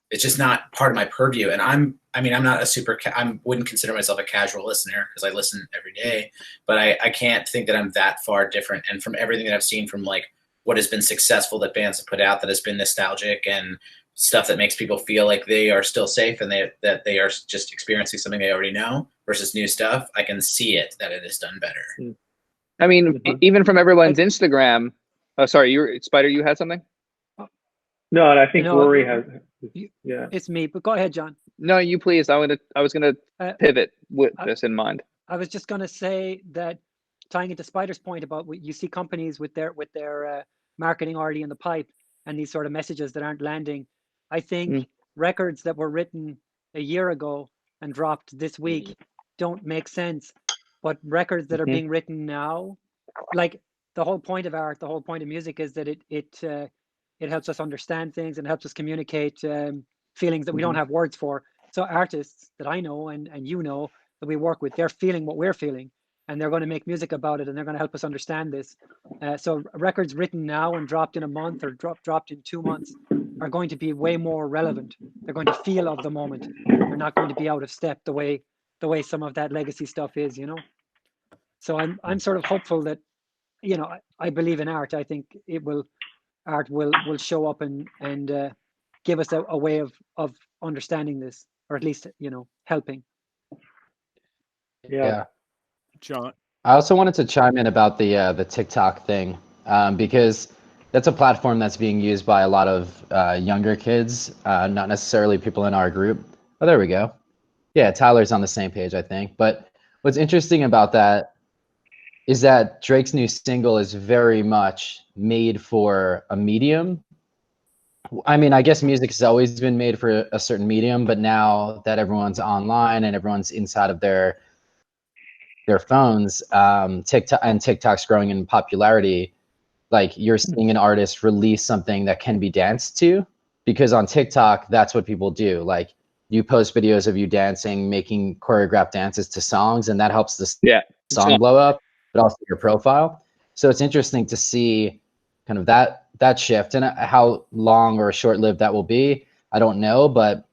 It's just not part of my purview. And I'm not I wouldn't consider myself a casual listener, because I listen every day, but I can't think that I'm that far different. And from everything that I've seen from like what has been successful that bands have put out, that has been nostalgic and stuff that makes people feel like they are still safe and that they are just experiencing something they already know, versus new stuff, I can see it that it is done better. I mean, even from everyone's Instagram. Oh, sorry, Spider, you had something? No, and I think Rory has. Yeah, it's me. But go ahead, John. No, you please. I was gonna pivot with this in mind. I was just gonna say that, tying into Spider's point about you see companies with their marketing already in the pipe, and these sort of messages that aren't landing. I think records that were written a year ago and dropped this week don't make sense, but records that are being written now, like the whole point of art, the whole point of music is that it helps us understand things and helps us communicate feelings that we don't have words for. So artists that I know and you know that we work with, they're feeling what we're feeling, and they're going to make music about it, and they're going to help us understand this. So records written now and dropped in a month or dropped in 2 months are going to be way more relevant. They're going to feel of the moment. They're not going to be out of step the way some of that legacy stuff is, you know. So I'm sort of hopeful that, you know, I believe in art. I think art will show up and give us a way of understanding this, or at least, you know, helping. Yeah. John, I also wanted to chime in about the TikTok thing, because that's a platform that's being used by a lot of younger kids, not necessarily people in our group. Oh, there we go. Yeah, Tyler's on the same page, I think. But what's interesting about that is that Drake's new single is very much made for a medium. I mean, I guess music has always been made for a certain medium, but now that everyone's online and everyone's inside of their phones, TikTok's growing in popularity. Like you're seeing an artist release something that can be danced to, because on TikTok, that's what people do. Like you post videos of you dancing, making choreographed dances to songs, and that helps the song blow up, but also your profile. So it's interesting to see kind of that shift, and how long or short-lived that will be, I don't know. But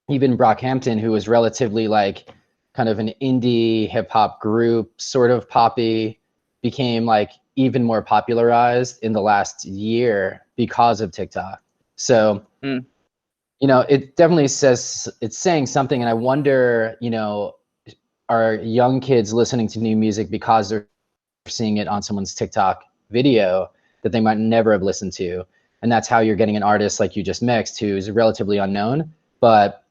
even Brockhampton, who was relatively like kind of an indie hip hop group, sort of poppy, became like even more popularized in the last year because of TikTok. So, you know, it definitely says, it's saying something. And I wonder, you know, are young kids listening to new music because they're seeing it on someone's TikTok video that they might never have listened to? And that's how you're getting an artist like you just mixed, who's relatively unknown, but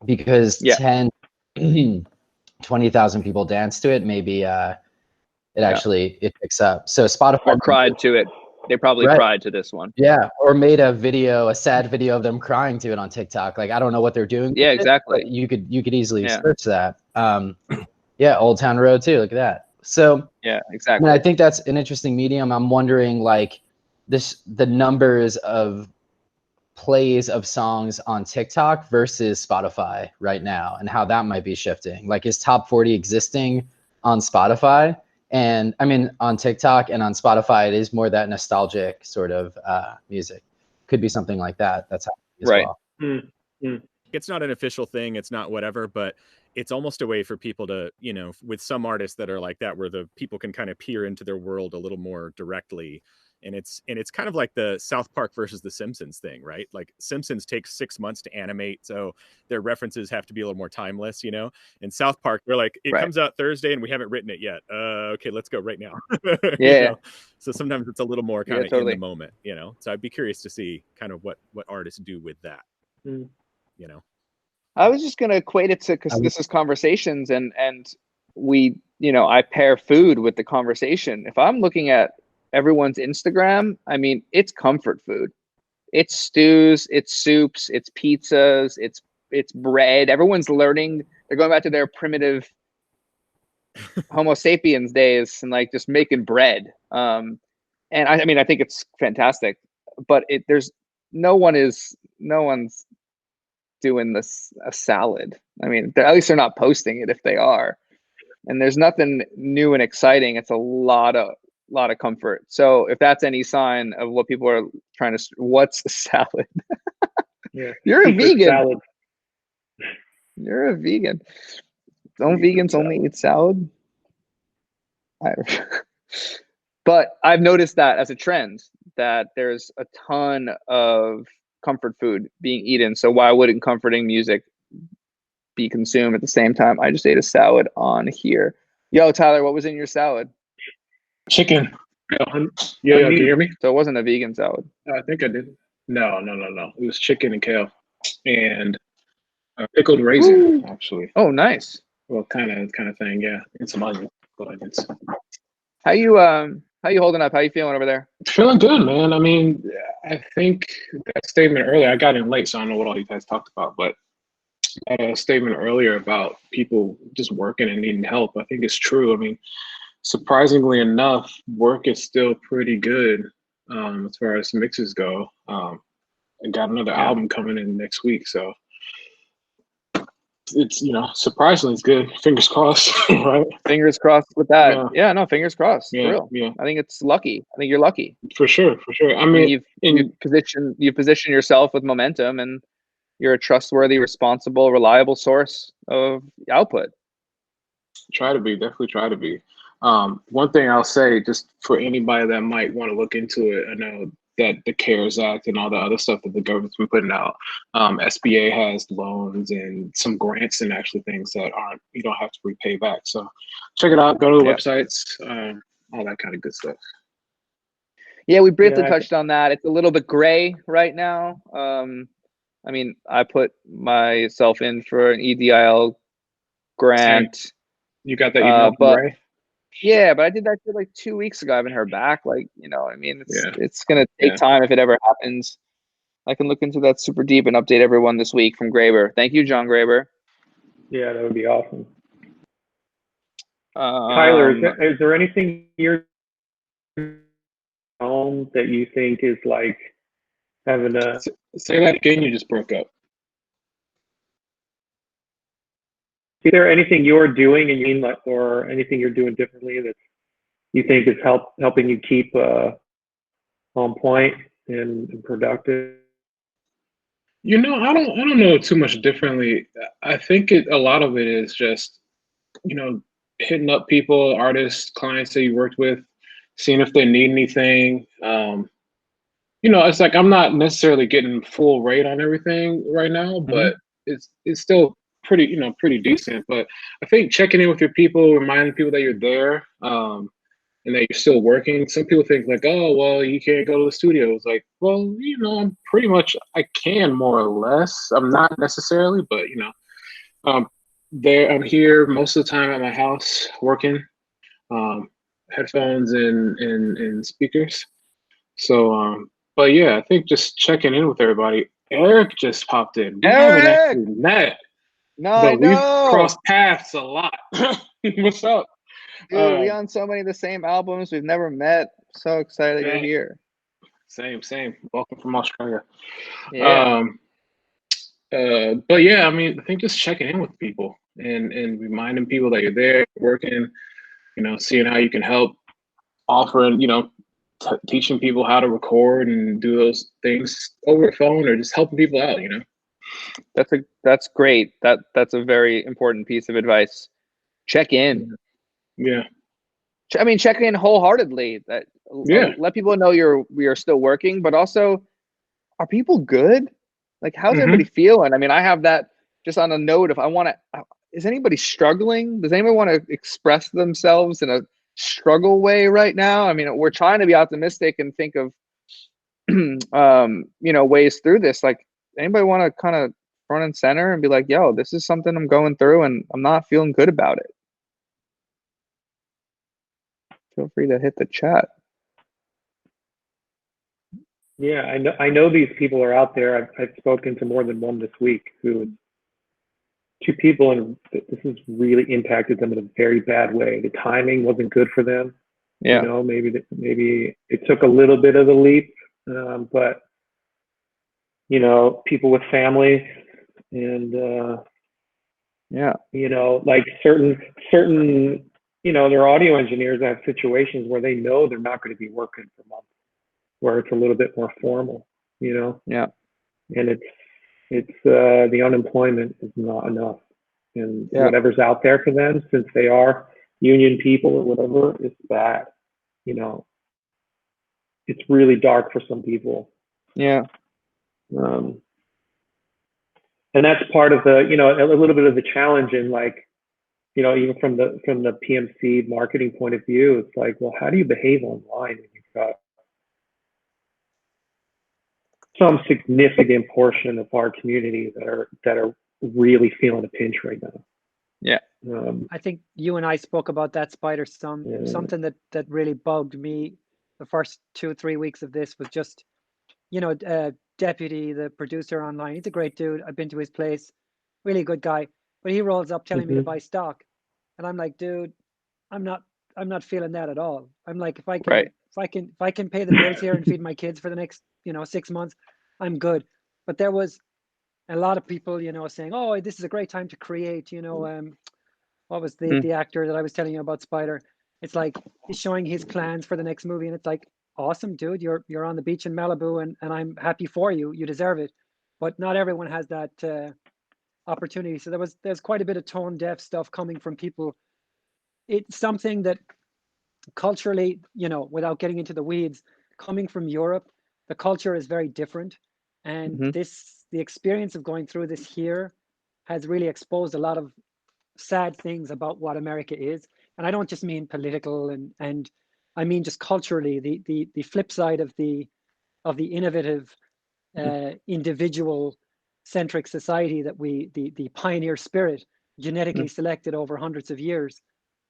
because 10, 20,000 people dance to it, maybe it actually it picks up. So Spotify, or cried to it. They probably cried to this one. Yeah, or made a sad video of them crying to it on TikTok. Like I don't know what they're doing. Yeah, exactly. You could easily search that. Yeah, Old Town Road too. Look at that. So yeah, exactly. I mean, I think that's an interesting medium. I'm wondering like the numbers of plays of songs on TikTok versus Spotify right now, and how that might be shifting. Like is top 40 existing on Spotify? And I mean, on TikTok and on Spotify, it is more that nostalgic sort of music. Could be something like that. That's happening as well. It's not an official thing. It's not whatever, but it's almost a way for people to, you know, with some artists that are like that, where the people can kind of peer into their world a little more directly. And it's kind of like the South Park versus the Simpsons thing, right? Like Simpsons takes 6 months to animate, so their references have to be a little more timeless, you know. In South Park, we're like, it comes out Thursday and we haven't written it yet. Okay, let's go right now. Yeah. You know? So sometimes it's a little more kind of totally. in the moment, you know. So I'd be curious to see kind of what artists do with that, you know. I was just going to equate it to, because this is conversations, and we, you know, I pair food with the conversation. If I'm looking at everyone's Instagram, I mean, it's comfort food. It's stews, it's soups, it's pizzas, it's bread. Everyone's learning. They're going back to their primitive Homo sapiens days and like just making bread. And I mean, I think it's fantastic, but no one's doing this a salad. I mean, at least they're not posting it if they are. And there's nothing new and exciting. It's a lot of comfort. So if that's any sign of what people are trying to, what's a salad? Yeah, you're a vegan. Salad. You're a vegan. Don't vegans only eat salad? But I've noticed that as a trend, that there's a ton of comfort food being eaten. So why wouldn't comforting music be consumed at the same time? I just ate a salad on here. Yo, Tyler, what was in your salad? Chicken. Yeah, can you hear me? So it wasn't a vegan salad. I think I did. No. It was chicken and kale and pickled raisin, actually. Oh, nice. Well, kind of thing, yeah. And some onion. How you holding up? How you feeling over there? Feeling good, man. I mean, I think that statement earlier, I got in late, so I don't know what all you guys talked about, but a statement earlier about people just working and needing help, I think it's true. I mean, surprisingly enough, work is still pretty good as far as mixes go. I got another album coming in next week, so it's, you know, surprisingly it's good. Fingers crossed, right? Fingers crossed with that. Yeah, no, fingers crossed. Yeah, for real. Yeah. I think it's lucky. I think you're lucky. For sure. I mean, you position yourself with momentum, and you're a trustworthy, responsible, reliable source of output. Definitely try to be. One thing I'll say, just for anybody that might want to look into it, I know that the CARES Act and all the other stuff that the government's been putting out, SBA has loans and some grants and actually things that you don't have to repay back. So check it out. Go to the websites, all that kind of good stuff. Yeah, we briefly Yeah, touched on that. It's a little bit gray right now. I mean, I put myself in for an EDIL grant. you got that email from but Ray? yeah, but I did that shit like 2 weeks ago. I haven't heard back. Like, you know, I mean, Yeah. it's gonna take time if it ever happens. I can look into that super deep and update everyone this week from Graber. Thank you, John Graber. Yeah, that would be awesome. Tyler, is there anything you're home that you think is like having a... Say that again, you just broke up. Is there anything you're doing and you mean, like, or anything you're doing differently that you think is helping you keep on point and productive? You know, I don't know too much differently. I think a lot of it is just, you know, hitting up people, artists, clients that you worked with, seeing if they need anything. You know, it's like I'm not necessarily getting full rate on everything right now, but it's still pretty decent. But I think checking in with your people, reminding people that you're there, and that you're still working. Some people think like, oh, well, you can't go to the studio. It's like, well, you know, I'm pretty much, I can more or less. I'm not necessarily, but you know, I'm here most of the time at my house working, headphones and speakers. So, but yeah, I think just checking in with everybody. Eric just popped in. We haven't actually met, but we've crossed paths a lot. What's up? Dude, we on so many of the same albums. We've never met. So excited you're here. Same. Welcome from Australia. Yeah. But yeah, I mean, I think just checking in with people and reminding people that you're there, working, you know, seeing how you can help, offering, you know, teaching people how to record and do those things over the phone, or just helping people out, you know. That's great. That's a very important piece of advice. Check in. Yeah. I mean, check in wholeheartedly. Let people know we are still working, but also, are people good? Like, how's everybody feeling? I mean, I have that just on a note. If I want to, is anybody struggling? Does anyone want to express themselves in a struggle way right now? I mean, we're trying to be optimistic and think of, you know, ways through this. Like, anybody want to kind of front and center and be like, yo, this is something I'm going through and I'm not feeling good about it. Feel free to hit the chat. Yeah, I know these people are out there. I've spoken to more than one this week who, two people, and this has really impacted them in a very bad way. The timing wasn't good for them. Yeah. You know, maybe it took a little bit of a leap, but you know, people with families and you know, like certain you know, their audio engineers have situations where they know they're not going to be working for months, where it's a little bit more formal, you know. Yeah. And it's the unemployment is not enough, and whatever's out there for them, since they are union people or whatever, it's bad. You know, it's really dark for some people. Yeah. And that's part of the, you know, a little bit of the challenge in, like, you know, even from the PMC marketing point of view, it's like, well, how do you behave online when you've got some significant portion of our community that are really feeling a pinch right now? Yeah. I think you and I spoke about that, Spider. Something that really bugged me the first 2 or 3 weeks of this was just, you know, Deputy, the producer online. He's a great dude. I've been to his place, really good guy. But he rolls up telling me to buy stock, and I'm like, dude, I'm not feeling that at all. I'm like, if I can pay the bills here and feed my kids for the next, you know, 6 months, I'm good. But there was a lot of people, you know, saying, oh, this is a great time to create, you know, what was the actor that I was telling you about, Spider? It's like he's showing his plans for the next movie, and it's like, awesome, dude, you're on the beach in Malibu, and I'm happy for you. You deserve it. But not everyone has that opportunity. So there's quite a bit of tone deaf stuff coming from people. It's something that culturally, you know, without getting into the weeds, coming from Europe, the culture is very different. And the experience of going through this here has really exposed a lot of sad things about what America is. And I don't just mean political and I mean just culturally, the flip side of the innovative, individual centric society that the pioneer spirit genetically selected over hundreds of years.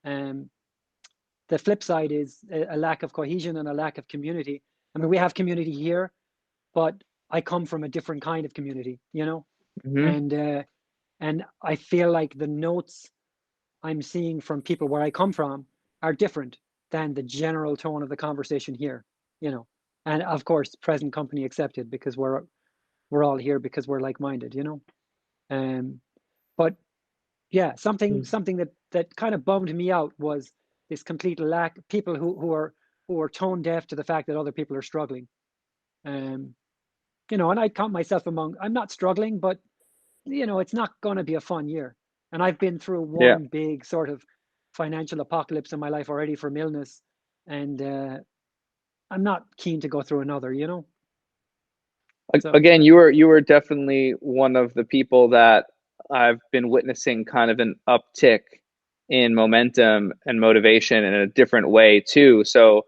The flip side is a lack of cohesion and a lack of community. I mean, we have community here, but I come from a different kind of community, you know, and I feel like the notes I'm seeing from people where I come from are different than the general tone of the conversation here, you know, and of course, present company accepted, because we're all here because we're like-minded, you know. But yeah, something that kind of bummed me out was this complete lack of people who are tone deaf to the fact that other people are struggling. You know, and I count myself among, I'm not struggling, but you know, it's not going to be a fun year. And I've been through one big sort of financial apocalypse in my life already from illness, and I'm not keen to go through another, you know. So, again, you were definitely one of the people that I've been witnessing kind of an uptick in momentum and motivation in a different way too. So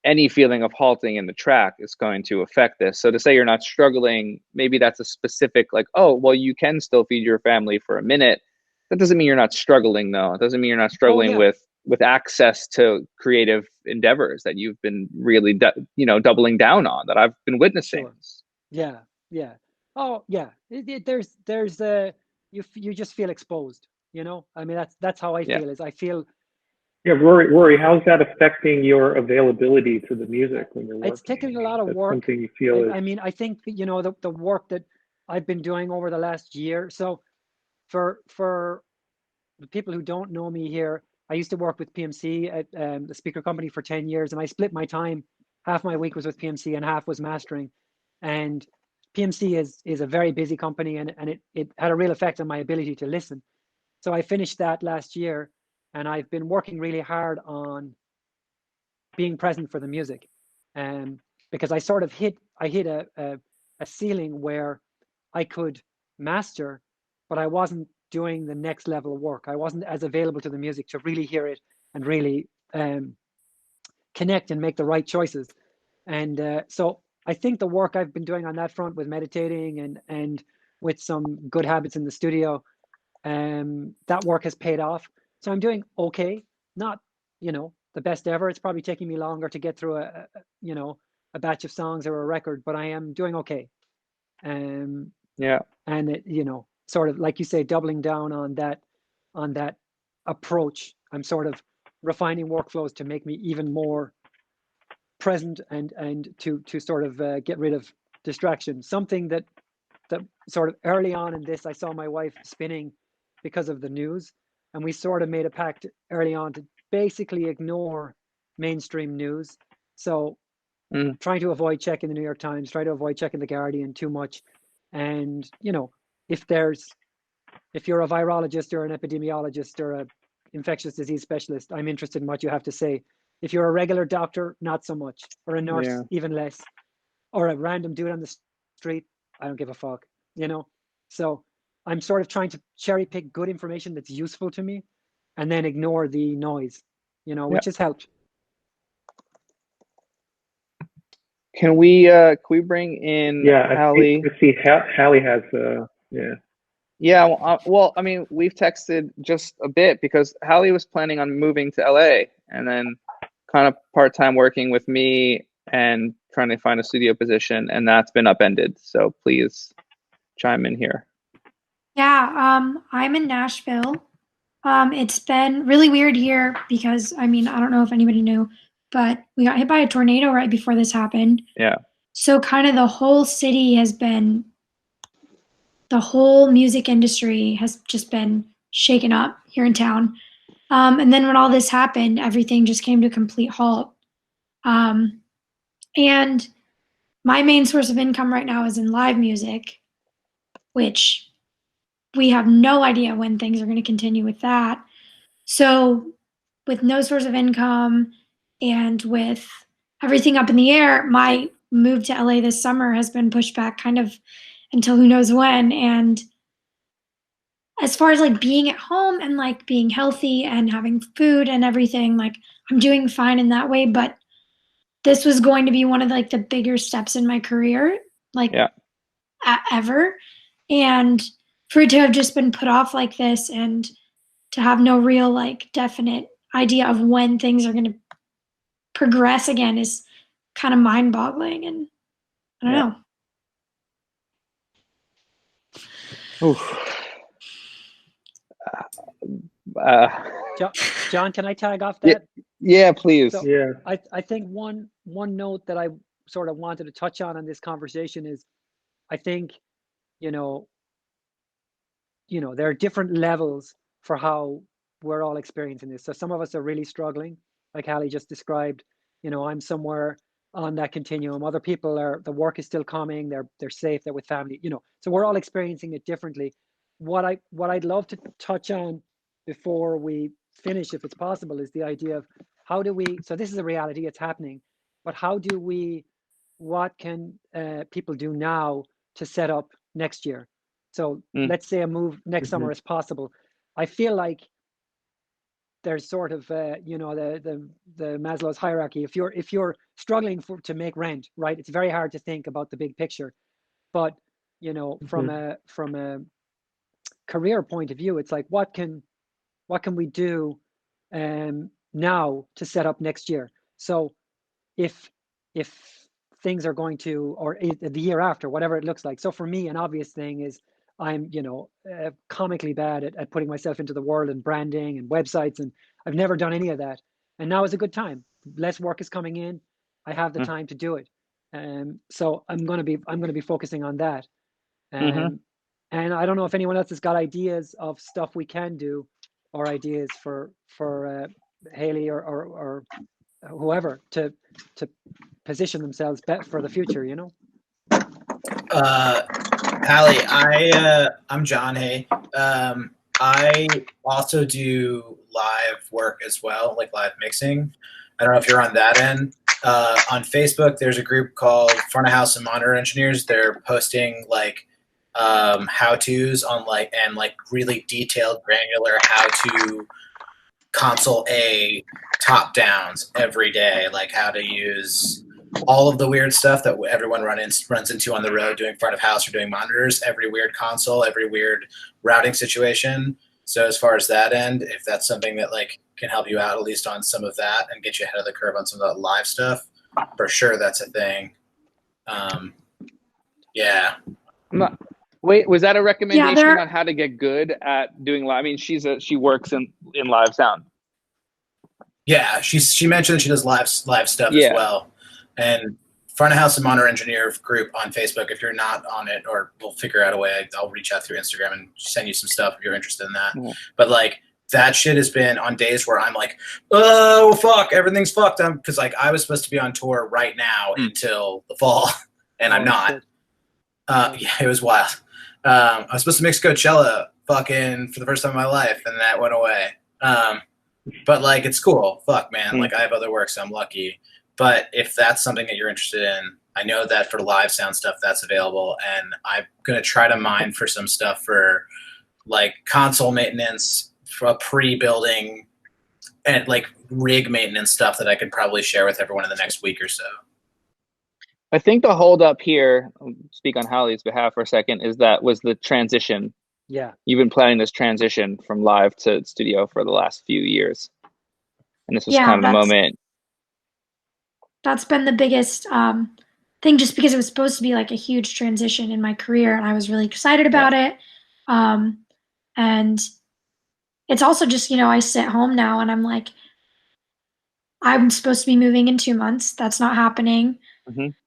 any feeling of halting in the track is going to affect this. So to say you're not struggling, maybe that's a specific, like, oh, well, you can still feed your family for a minute. That doesn't mean you're not struggling, though. It doesn't mean you're not struggling with access to creative endeavors that you've been really, doubling down on, that I've been witnessing. Sure. Yeah. Oh, yeah. There's you just feel exposed, you know. I mean, that's how I feel. Is I feel. Yeah, Rory, how's that affecting your availability to the music when you're working? It's taking a lot of work. Something you feel I mean, I think, you know, the work that I've been doing over the last year. So for the people who don't know me here, I used to work with PMC at the speaker company for 10 years, and I split my time. Half my week was with PMC and half was mastering. And PMC is a very busy company, and it had a real effect on my ability to listen. So I finished that last year, and I've been working really hard on being present for the music, because I sort of hit a ceiling where I could master, but I wasn't doing the next level of work. I wasn't as available to the music to really hear it and really connect and make the right choices. And so I think the work I've been doing on that front with meditating and with some good habits in the studio, that work has paid off. So I'm doing okay, not, you know, the best ever. It's probably taking me longer to get through a batch of songs or a record, but I am doing okay. And it, you know, sort of like you say, doubling down on that approach. I'm sort of refining workflows to make me even more present and to sort of get rid of distraction. Something that sort of early on in this, I saw my wife spinning because of the news, and we sort of made a pact early on to basically ignore mainstream news. So trying to avoid checking the New York Times, try to avoid checking the Guardian too much. And, you know, if you're a virologist or an epidemiologist or a infectious disease specialist, I'm interested in what you have to say. If you're a regular doctor, not so much, or a nurse, even less, or a random dude on the street, I don't give a fuck, you know? So I'm sort of trying to cherry pick good information that's useful to me and then ignore the noise, you know, which has helped. Can we bring in Hallie? I see Hallie has well, I mean, we've texted just a bit because Hallie was planning on moving to LA and then kind of part-time working with me and trying to find a studio position, and that's been upended. So please chime in here. Yeah, I'm in Nashville. It's been really weird here because, I mean, I don't know if anybody knew, but we got hit by a tornado right before this happened. Yeah. So kind of the whole city the whole music industry has just been shaken up here in town. And then when all this happened, everything just came to a complete halt. And my main source of income right now is in live music, which we have no idea when things are going to continue with that. So with no source of income and with everything up in the air, my move to LA this summer has been pushed back kind of until who knows when. And as far as like being at home and like being healthy and having food and everything, like I'm doing fine in that way, but this was going to be one of like the bigger steps in my career, like ever. And for it to have just been put off like this and to have no real like definite idea of when things are going to progress again is kind of mind-boggling. And I don't know. Oof. John, can I tag off that? Yeah, please. So Yeah. I think one note that I sort of wanted to touch on in this conversation is, I think, you know, there are different levels for how we're all experiencing this. So some of us are really struggling, like Hallie just described. I'm somewhere on that continuum. Other people the work is still coming. They're safe. They're with family. So we're all experiencing it differently. What I'd love to touch on before we finish, if it's possible, is the idea of how do we. So this is a reality. It's happening, but how do we? What can people do now to set up next year? So let's say a move next summer is possible. I feel like there's sort of the Maslow's hierarchy. If you're struggling to make rent, right, it's very hard to think about the big picture. But from a career point of view, it's like what can we do now to set up next year? So if things are going to, or the year after, whatever it looks like. So for me, an obvious thing is I'm, comically bad at putting myself into the world and branding and websites, and I've never done any of that. And now is a good time. Less work is coming in. I have the time to do it. So I'm going to be focusing on that. And I don't know if anyone else has got ideas of stuff we can do, or ideas for Haley or whoever to position themselves for the future. Hallie, I'm John. Hey, I also do live work as well, like live mixing. I don't know if you're on that end. On Facebook, there's a group called Front of House and Monitor Engineers. They're posting like how-tos on and really detailed, granular how to console A top downs every day, like how to use all of the weird stuff that everyone runs into on the road doing front of house or doing monitors, every weird console, every weird routing situation. So as far as that end, if that's something that can help you out at least on some of that and get you ahead of the curve on some of that live stuff, for sure that's a thing. Yeah. Wait, was that a recommendation on how to get good at doing live? I mean, she works in live sound. Yeah, she mentioned that she does live stuff as well. And Front of House and Monitor Engineer group on Facebook. If you're not on it, or we'll figure out a way, I'll reach out through Instagram and send you some stuff if you're interested in that. But that shit has been on days where I'm like, oh fuck, everything's fucked. Because I was supposed to be on tour right now until the fall, and I'm not. Yeah, it was wild. I was supposed to mix Coachella fucking for the first time in my life, and that went away. But it's cool. Fuck, man. I have other work, so I'm lucky. But if that's something that you're interested in, I know that for live sound stuff, that's available. And I'm going to try to mine for some stuff for console maintenance, for pre-building, and rig maintenance stuff that I could probably share with everyone in the next week or so. I think the hold up here, I'll speak on Hallie's behalf for a second, was the transition. Yeah. You've been planning this transition from live to studio for the last few years. And this was kind of the moment. That's been the biggest thing, just because it was supposed to be a huge transition in my career, and I was really excited about it. And it's also just, I sit home now and I'm I'm supposed to be moving in 2 months. That's not happening.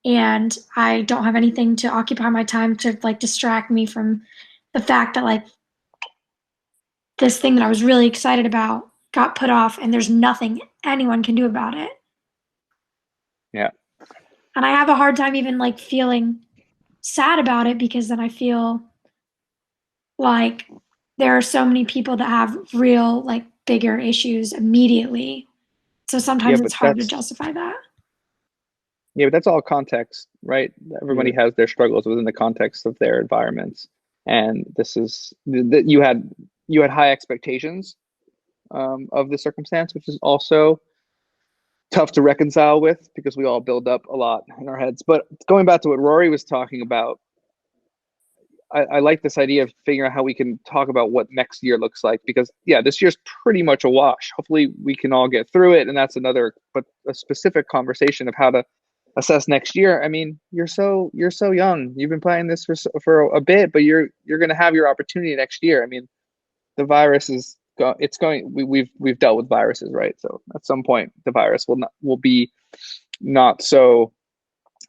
And I don't have anything to occupy my time to distract me from the fact that this thing that I was really excited about got put off, and there's nothing anyone can do about it. Yeah. And I have a hard time even feeling sad about it, because then I feel there are so many people that have real bigger issues immediately. So sometimes it's hard to justify that. Yeah, but that's all context, right? Everybody has their struggles within the context of their environments. And this is that you had high expectations of the circumstance, which is also tough to reconcile with because we all build up a lot in our heads. But going back to what Rory was talking about, I like this idea of figuring out how we can talk about what next year looks like, because yeah, this year's pretty much a wash. Hopefully we can all get through it. And that's but a specific conversation of how to assess next year. I mean, you're so young. You've been playing this for a bit, but you're going to have your opportunity next year. I mean, the virus we've dealt with viruses, right? So at some point the virus will be not so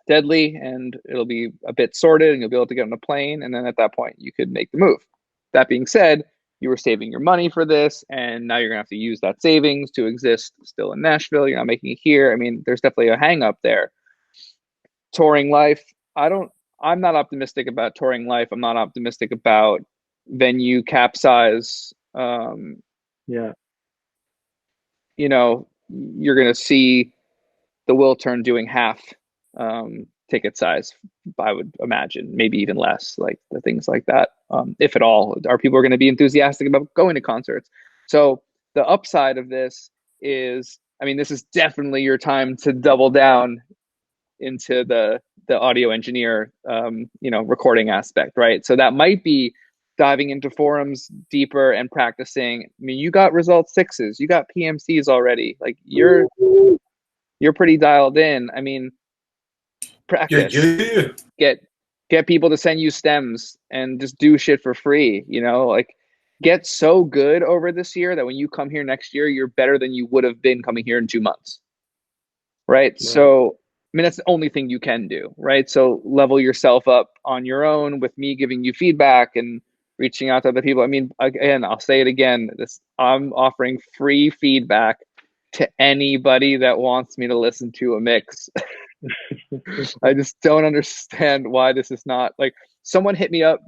deadly, and it'll be a bit sorted, and you'll be able to get on a plane, and then at that point you could make the move. That being said, you were saving your money for this, and now you're gonna have to use that savings to exist still in Nashville. You're not making it here. I mean, there's definitely a hang up there. Touring life, I'm not optimistic about touring life. I'm not optimistic about venue capsize. Yeah. You know, you're gonna see the Will Turn doing half ticket size, I would imagine, maybe even less, like the things like that. If at all, are people going to be enthusiastic about going to concerts? So the upside of this is, I mean, this is definitely your time to double down into the audio engineer, recording aspect, right? So that might be diving into forums deeper and practicing. I mean, you got result 6s, you got PMCs already. Like you're pretty dialed in. I mean, practice. Get people to send you stems and just do shit for free. Like get so good over this year that when you come here next year, you're better than you would have been coming here in 2 months. Right? So, I mean, that's the only thing you can do, right? So level yourself up on your own with me giving you feedback and reaching out to other people. I mean, again, I'll say it again, I'm offering free feedback to anybody that wants me to listen to a mix. I just don't understand why this is not, like, someone hit me up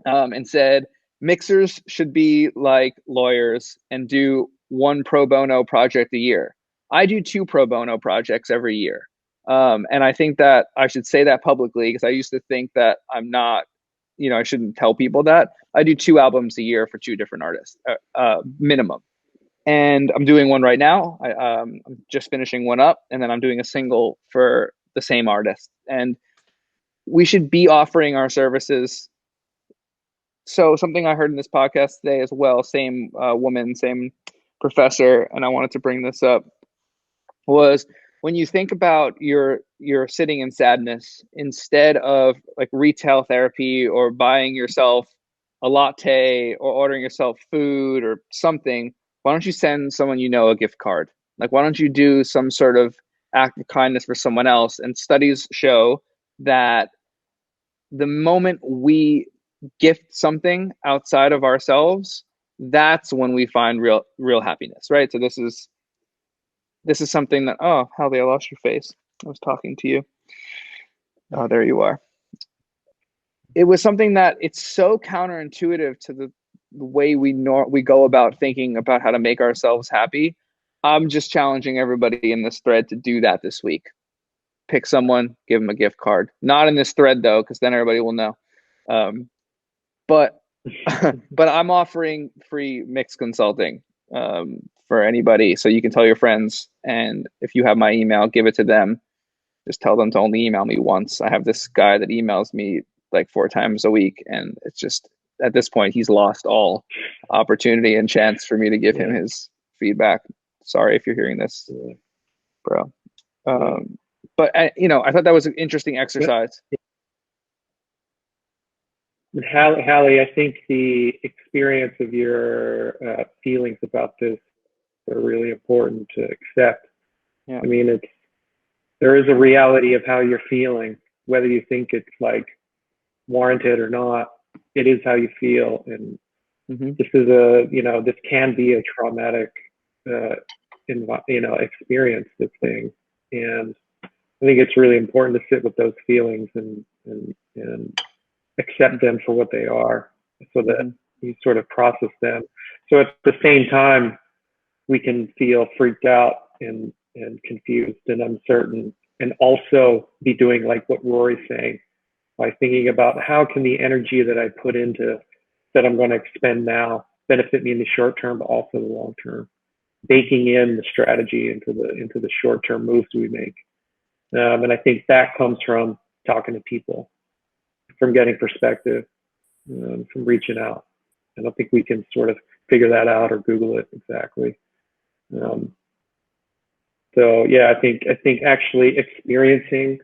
and said mixers should be like lawyers and do 1 pro bono project a year. I do 2 pro bono projects every year. And I think that I should say that publicly, because I used to think that I'm not, I shouldn't tell people that. I do 2 albums a year for 2 different artists, minimum. And I'm doing one right now. I'm just finishing one up, and then I'm doing a single for the same artist. And we should be offering our services. So something I heard in this podcast today as well, same woman, same professor, and I wanted to bring this up, was when you think about your sitting in sadness, instead of like retail therapy or buying yourself a latte or ordering yourself food or something, why don't you send someone a gift card? Like, why don't you do some sort of act of kindness for someone else? And studies show that the moment we gift something outside of ourselves, that's when we find real happiness, right? So this is something that, oh, Hallie, I lost your face. I was talking to you. Oh, there you are. It was something that it's so counterintuitive to the way we go about thinking about how to make ourselves happy. I'm just challenging everybody in this thread to do that this week. Pick someone, give them a gift card. Not in this thread though, because then everybody will know. But I'm offering free mix consulting for anybody, so you can tell your friends. And if you have my email, give it to them. Just tell them to only email me once. I have this guy that emails me like 4 times a week, and it's just, at this point, he's lost all opportunity and chance for me to give him his feedback. Sorry if you're hearing this, bro. But I thought that was an interesting exercise. Hallie, I think the experience of your feelings about this are really important to accept. Yeah. I mean, there is a reality of how you're feeling, whether you think it's like warranted or not. It is how you feel, and this is this can be a traumatic experience, this thing. And I think it's really important to sit with those feelings and accept them for what they are, so that you sort of process them. So at the same time, we can feel freaked out and confused and uncertain, and also be doing like what Rory's saying, by thinking about how can the energy that I put into, that I'm going to expend now, benefit me in the short term, but also the long term. baking in the strategy into the short-term moves we make. And I think that comes from talking to people, from getting perspective, from reaching out. I don't think we can sort of figure that out or Google it exactly. So yeah, I think actually experiencing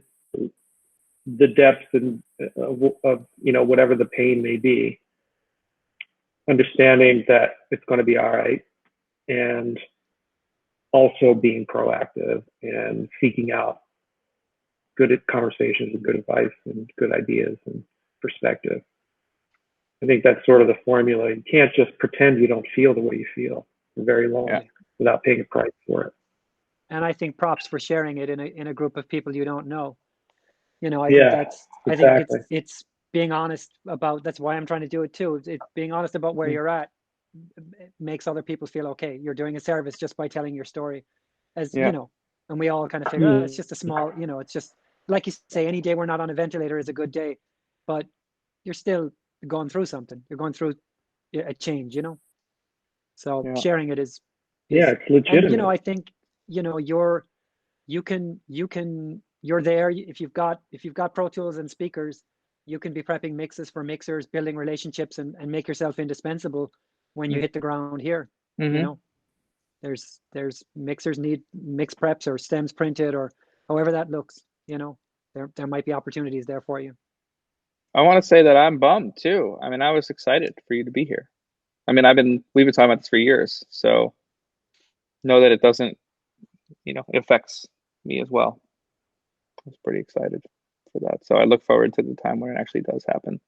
the depths and of whatever the pain may be, understanding that it's going to be all right, and also being proactive and seeking out good conversations and good advice and good ideas and perspective. I think that's sort of the formula. You can't just pretend you don't feel the way you feel for very long without paying a price for it. And I think props for sharing it in a group of people you don't know. You know, I think that's exactly. I think it's being honest about. That's why I'm trying to do it too. It's being honest about where you're at. It makes other people feel okay. You're doing a service just by telling your story, as you know. And we all kind of figure, it's just a small. You know, it's just like you say. Any day we're not on a ventilator is a good day, but you're still going through something. You're going through a change. You know. So sharing it is it's legitimate. And, you know, I think you're there. If you've got Pro Tools and speakers, you can be prepping mixes for mixers, building relationships, and make yourself indispensable when you hit the ground here. You know, there's mixers need mix preps or stems printed or however that looks. You know, there might be opportunities there for you. I want to say that I'm bummed too. I mean, I was excited for you to be here. I mean, we've been talking about this for years, so know that it doesn't, it affects me as well. I was pretty excited for that. So I look forward to the time when it actually does happen.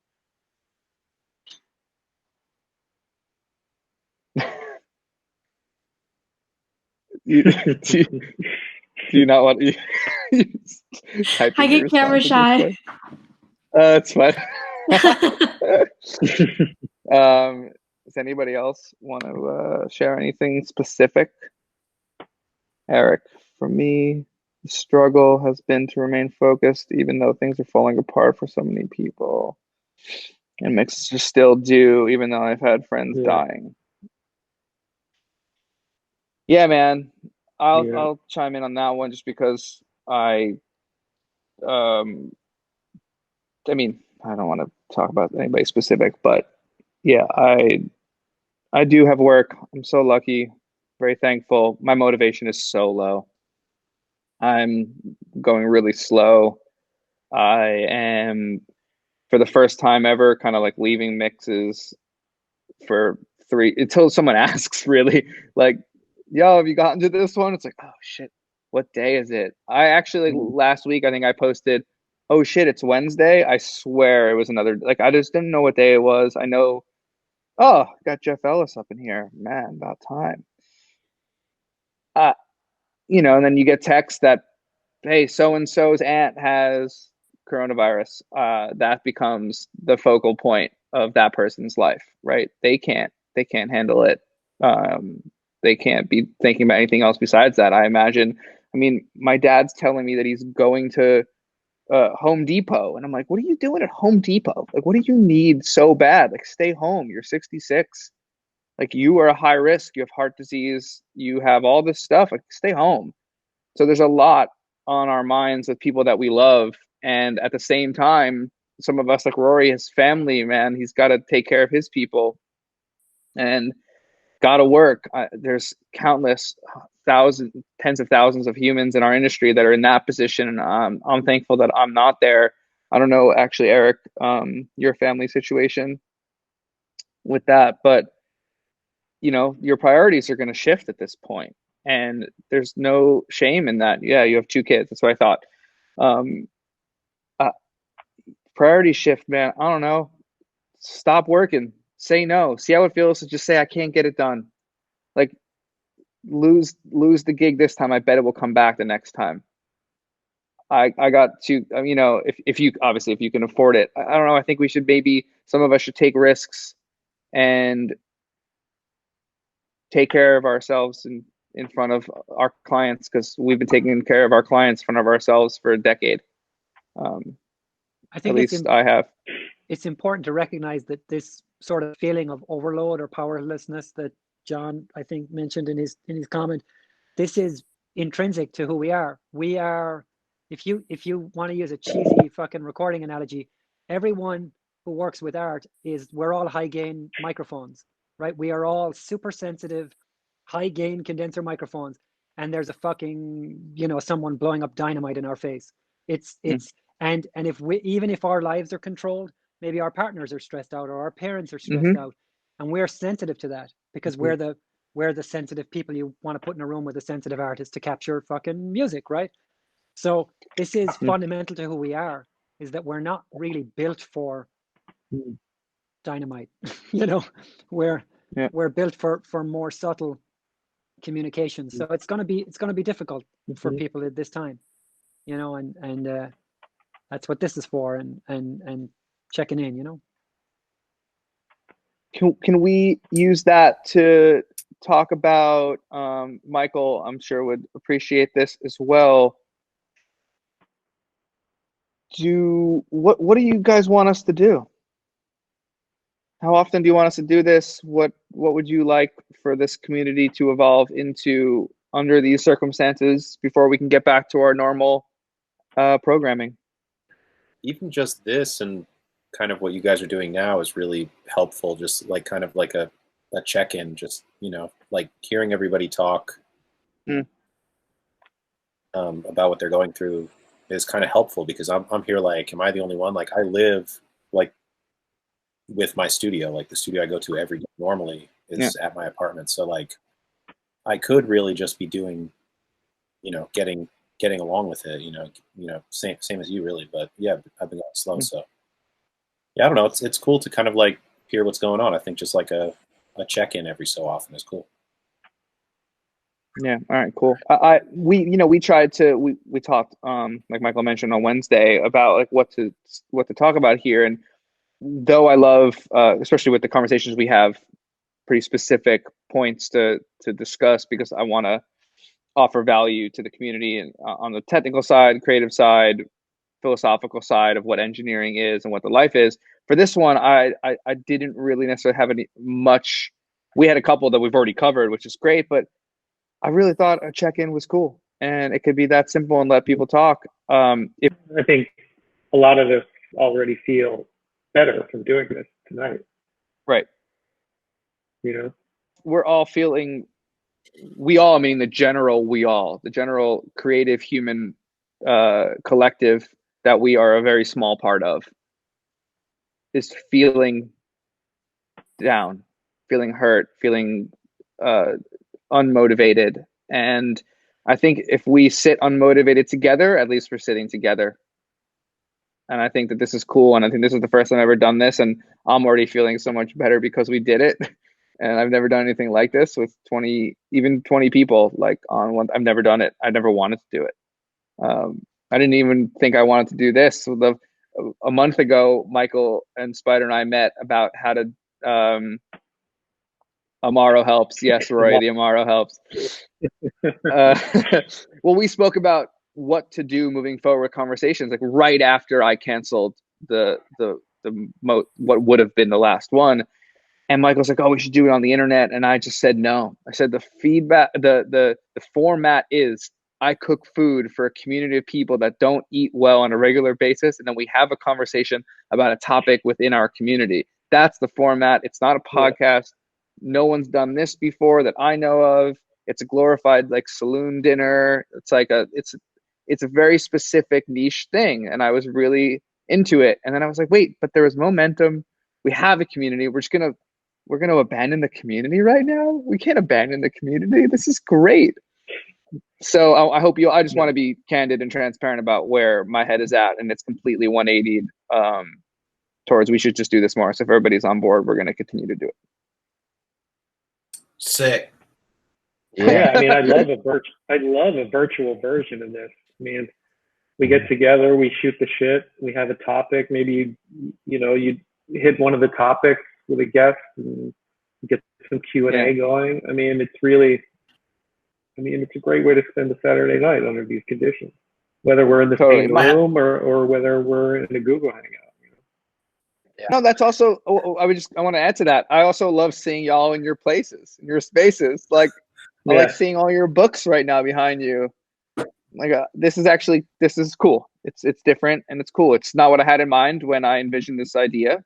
Do you not want to? I get camera shy. It's fine. Does anybody else want to share anything specific? Eric, for me, the struggle has been to remain focused even though things are falling apart for so many people. And mixes still do, even though I've had friends dying. Yeah, man. I'll chime in on that one just because I mean, I don't want to talk about anybody specific, but yeah, I do have work. I'm so lucky, very thankful. My motivation is so low. I'm going really slow. I am, for the first time ever, kind of like leaving mixes for 3 until someone asks, really, like, yo, have you gotten to this one? It's like, oh shit, what day is it? I actually, last week, I think I posted, oh shit, it's Wednesday. I swear it was another, like, I just didn't know what day it was. I know, oh, got Jeff Ellis up in here. Man, about time. And then you get text that, hey, so-and-so's aunt has coronavirus. That becomes the focal point of that person's life, right? They can't handle it. They can't be thinking about anything else besides that, I imagine. I mean, my dad's telling me that he's going to Home Depot, and I'm like, what are you doing at Home Depot? Like, what do you need so bad? Like, stay home. You're 66. Like, you are a high risk. You have heart disease. You have all this stuff. Like, stay home. So there's a lot on our minds with people that we love. And at the same time, some of us, like Rory, his family, man, he's got to take care of his people and got to work. There's countless tens of thousands of humans in our industry that are in that position. And I'm thankful that I'm not there. I don't know, actually, Eric, your family situation with that, but your priorities are going to shift at this point, and there's no shame in that. Yeah, you have 2 kids. That's what I thought. Priority shift, man. I don't know. Stop working. Say no. See how it feels to just say, I can't get it done. Like, lose the gig this time. I bet it will come back the next time. I got to, if you, obviously, if you can afford it, I don't know. I think some of us should take risks and take care of ourselves in front of our clients, because we've been taking care of our clients in front of ourselves for a decade. I think I have. It's important to recognize that this sort of feeling of overload or powerlessness that John, I think, mentioned in his comment, this is intrinsic to who we are. We are, if you want to use a cheesy fucking recording analogy, everyone who works with art we're all high gain microphones, right? We are all super sensitive, high gain condenser microphones, and there's a fucking, someone blowing up dynamite in our face. And if even if our lives are controlled, maybe our partners are stressed out or our parents are stressed out, and we're sensitive to that because we're the sensitive people you want to put in a room with a sensitive artist to capture fucking music, right? So this is fundamental to who we are, is that we're not really built for dynamite. We're built for more subtle communication. So it's gonna be difficult for people at this time, and that's what this is for, and checking in, Can we use that to talk about, Michael, I'm sure would appreciate this as well. What do you guys want us to do? How often do you want us to do this? What would you like for this community to evolve into under these circumstances before we can get back to our normal programming? Even just this and kind of what you guys are doing now is really helpful. Just like kind of like a check-in, just, like hearing everybody talk about what they're going through is kind of helpful, because I'm here like, am I the only one? Like, I live like with my studio, like the studio I go to every day normally is at my apartment. So like, I could really just be doing, getting along with it, same as you really, but yeah, I've been going slow. So yeah, I don't know. It's cool to kind of like hear what's going on. I think just like a check-in every so often is cool. Yeah. All right, cool. We tried to, we talked, like Michael mentioned on Wednesday, about like what to talk about here. And though I love, especially with the conversations we have, pretty specific points to discuss, because I want to offer value to the community and on the technical side, creative side, philosophical side of what engineering is and what the life is. For this one, I didn't really necessarily have much. We had a couple that we've already covered, which is great, but I really thought a check-in was cool, and it could be that simple and let people talk. I think a lot of us already feel better from doing this tonight. Right. We're all feeling, meaning the general creative human collective that we are a very small part of, is feeling down, feeling hurt, feeling unmotivated. And I think if we sit unmotivated together, at least we're sitting together. And I think that this is cool. And I think this is the first time I've ever done this. And I'm already feeling so much better because we did it. And I've never done anything like this with 20 people like on one. I've never done it. I never wanted to do it. I didn't even think I wanted to do this. So a month ago, Michael and Spider and I met about how to, Amaro helps. Yes, Roy, the Amaro helps. Well, we spoke about what to do moving forward with conversations, like right after I canceled what would have been the last one. And Michael's like, oh, we should do it on the internet. And I just said, no. I said, the feedback, the format is I cook food for a community of people that don't eat well on a regular basis. And then we have a conversation about a topic within our community. That's the format. It's not a podcast. No one's done this before that I know of. It's a glorified like saloon dinner. It's like it's a very specific niche thing. And I was really into it. And then I was like, wait, but there was momentum. We have a community. We're going to abandon the community right now. We can't abandon the community. This is great. So I hope I just want to be candid and transparent about where my head is at. And it's completely 180 towards we should just do this more. So if everybody's on board, we're going to continue to do it. Sick. Yeah, I mean, I love a virtual version of this. I mean, we get together, we shoot the shit, we have a topic. Maybe you hit one of the topics with a guest and get some Q&A going. I mean, it's a great way to spend a Saturday night under these conditions, whether we're in the same room or whether we're in a Google Hangout. No, that's also. I want to add to that. I also love seeing y'all in your places, in your spaces. Like I like seeing all your books right now behind you. Like this is cool. It's different and it's cool. It's not what I had in mind when I envisioned this idea.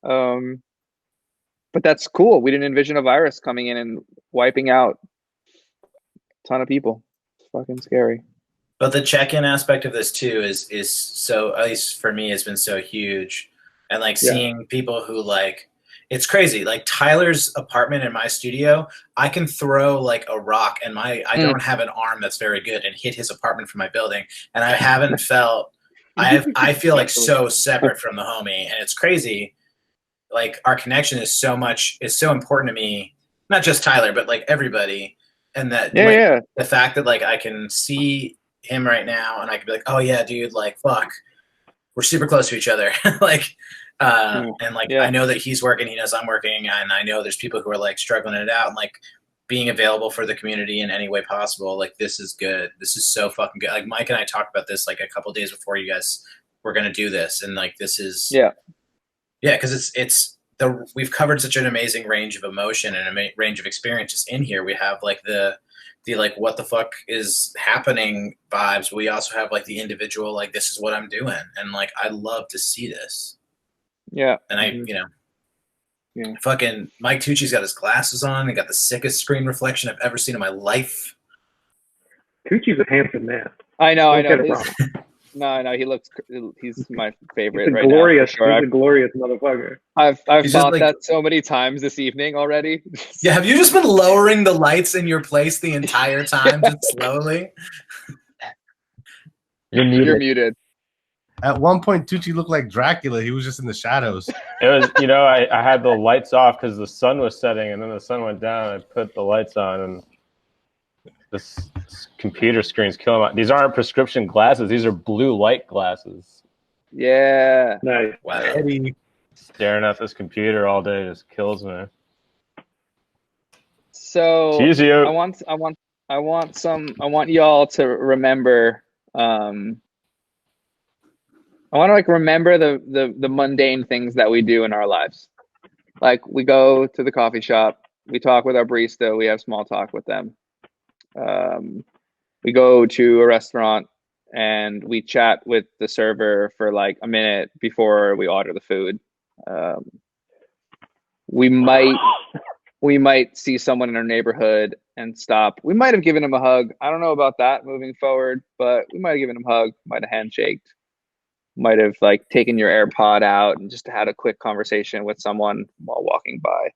But that's cool. We didn't envision a virus coming in and wiping out a ton of people. It's fucking scary. But the check-in aspect of this too is so, at least for me, has been so huge. And like seeing people who like, it's crazy. Like Tyler's apartment in my studio, I can throw like a rock and I don't have an arm that's very good and hit his apartment from my building. And I haven't felt, I feel like so separate from the homie, and it's crazy. Like our connection is so important to me, not just Tyler, but like everybody. And that the fact that like I can see him right now and I can be like, oh yeah, dude, like fuck, we're super close to each other. Like and like I know that he's working, he knows I'm working, and I know there's people who are like struggling it out, and like being available for the community in any way possible. Like this is good. This is so fucking good. Like Mike and I talked about this like a couple days before you guys were gonna do this, and like this is because we've covered such an amazing range of emotion and a range of experiences in here. We have like the like what the fuck is happening vibes. We also have like the individual, like this is what I'm doing, and like I love to see this. Yeah. And I fucking Mike Tucci's got his glasses on. He got the sickest screen reflection I've ever seen in my life. Tucci's a handsome man. I know. No, he's my favorite right now. He's a glorious motherfucker. I've thought like, that so many times this evening already. Yeah, have you just been lowering the lights in your place the entire time, just slowly? You're muted. At one point, Tucci looked like Dracula. He was just in the shadows. It was, I had the lights off because the sun was setting, and then the sun went down, and I put the lights on, and this computer screen's killing me. These aren't prescription glasses. These are blue light glasses. Yeah. Nice. Wow. Eddie. Staring at this computer all day just kills me. So I want y'all to remember. I want to like remember the mundane things that we do in our lives. Like we go to the coffee shop, we talk with our barista, we have small talk with them. We go to a restaurant and we chat with the server for like a minute before we order the food. We might see someone in our neighborhood and stop. We might have given him a hug. I don't know about that moving forward, but we might have given him a hug, might have handshaked, might have like taken your AirPod out and just had a quick conversation with someone while walking by.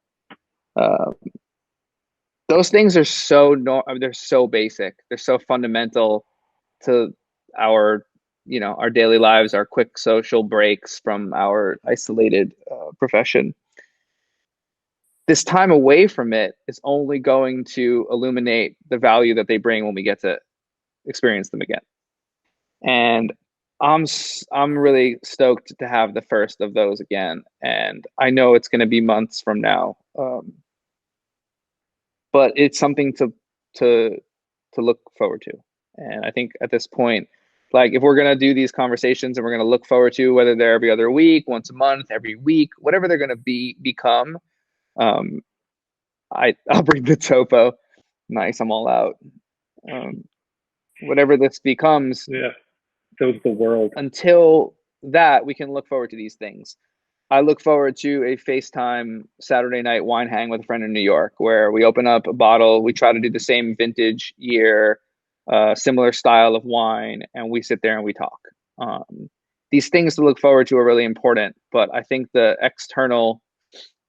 Those things are they're so basic. They're so fundamental to our daily lives, our quick social breaks from our isolated profession. This time away from it is only going to illuminate the value that they bring when we get to experience them again. And I'm really stoked to have the first of those again. And I know it's going to be months from now. But it's something to look forward to. And I think at this point, like if we're going to do these conversations and we're going to look forward to whether they're every other week, once a month, every week, whatever they're going to become, I'll bring the topo. Nice, I'm all out. Whatever this becomes. Yeah, so is the world. Until that, we can look forward to these things. I look forward to a FaceTime Saturday night wine hang with a friend in New York where we open up a bottle. We try to do the same vintage year, similar style of wine, and we sit there and we talk. These things to look forward to are really important, but I think the external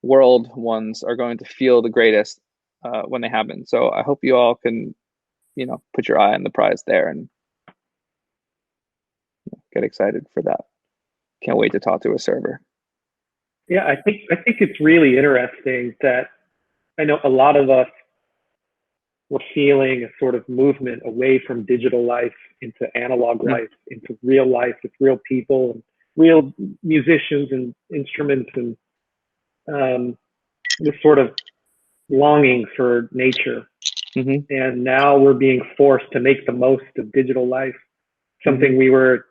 world ones are going to feel the greatest when they happen. So I hope you all can, put your eye on the prize there and get excited for that. Can't wait to talk to a server. Yeah, I think it's really interesting that I know a lot of us were feeling a sort of movement away from digital life into analog life, into real life with real people and real musicians and instruments, and this sort of longing for nature. Mm-hmm. And now we're being forced to make the most of digital life, something we were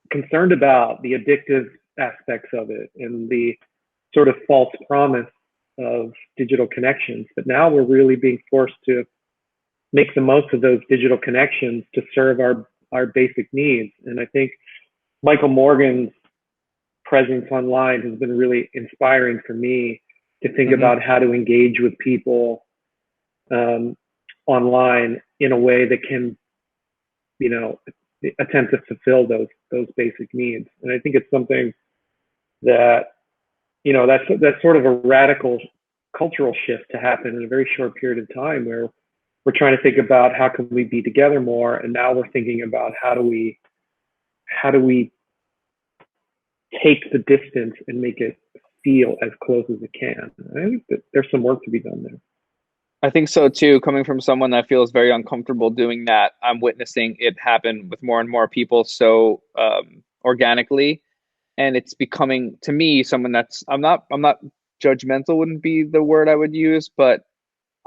concerned about, the addictive aspects of it and the sort of false promise of digital connections. But now we're really being forced to make the most of those digital connections to serve our basic needs. And I think Michael Morgan's presence online has been really inspiring for me to think about how to engage with people online in a way that can, you know, attempt to fulfill those basic needs. And I think it's something that, you know, that's sort of a radical cultural shift to happen in a very short period of time, where we're trying to think about how can we be together more, and now we're thinking about how do we take the distance and make it feel as close as it can. I think that there's some work to be done there. I think so too. Coming from someone that feels very uncomfortable doing that, I'm witnessing it happen with more and more people so organically, and it's becoming, to me, someone that's I'm not judgmental wouldn't be the word I would use, but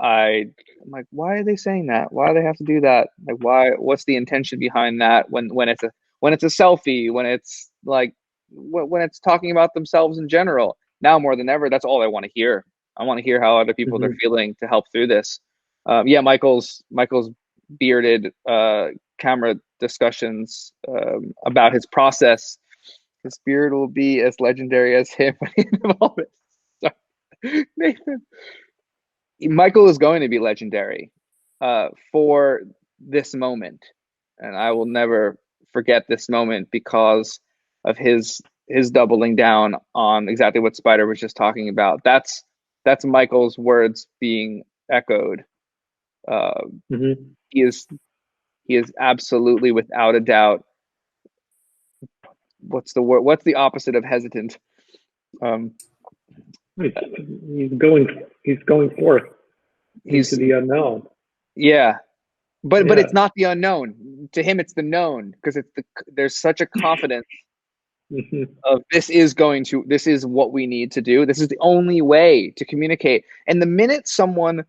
I'm like, why are they saying that? Why do they have to do that? Like, why? What's the intention behind that? When it's a selfie, when it's like when it's talking about themselves in general. Now more than ever, that's all I want to hear. I want to hear how other people are feeling to help through this. Yeah, Michael's bearded camera discussions about his process. His beard will be as legendary as him when he's involved. Sorry. Nathan. Michael is going to be legendary for this moment, and I will never forget this moment because of his doubling down on exactly what Spider was just talking about. That's Michael's words being echoed. He is absolutely, without a doubt, what's the word? What's the opposite of hesitant? He's going forth into the unknown. Yeah, but it's not the unknown. To him, it's the known, because there's such a confidence of this is what we need to do. This is the only way to communicate. And the minute someone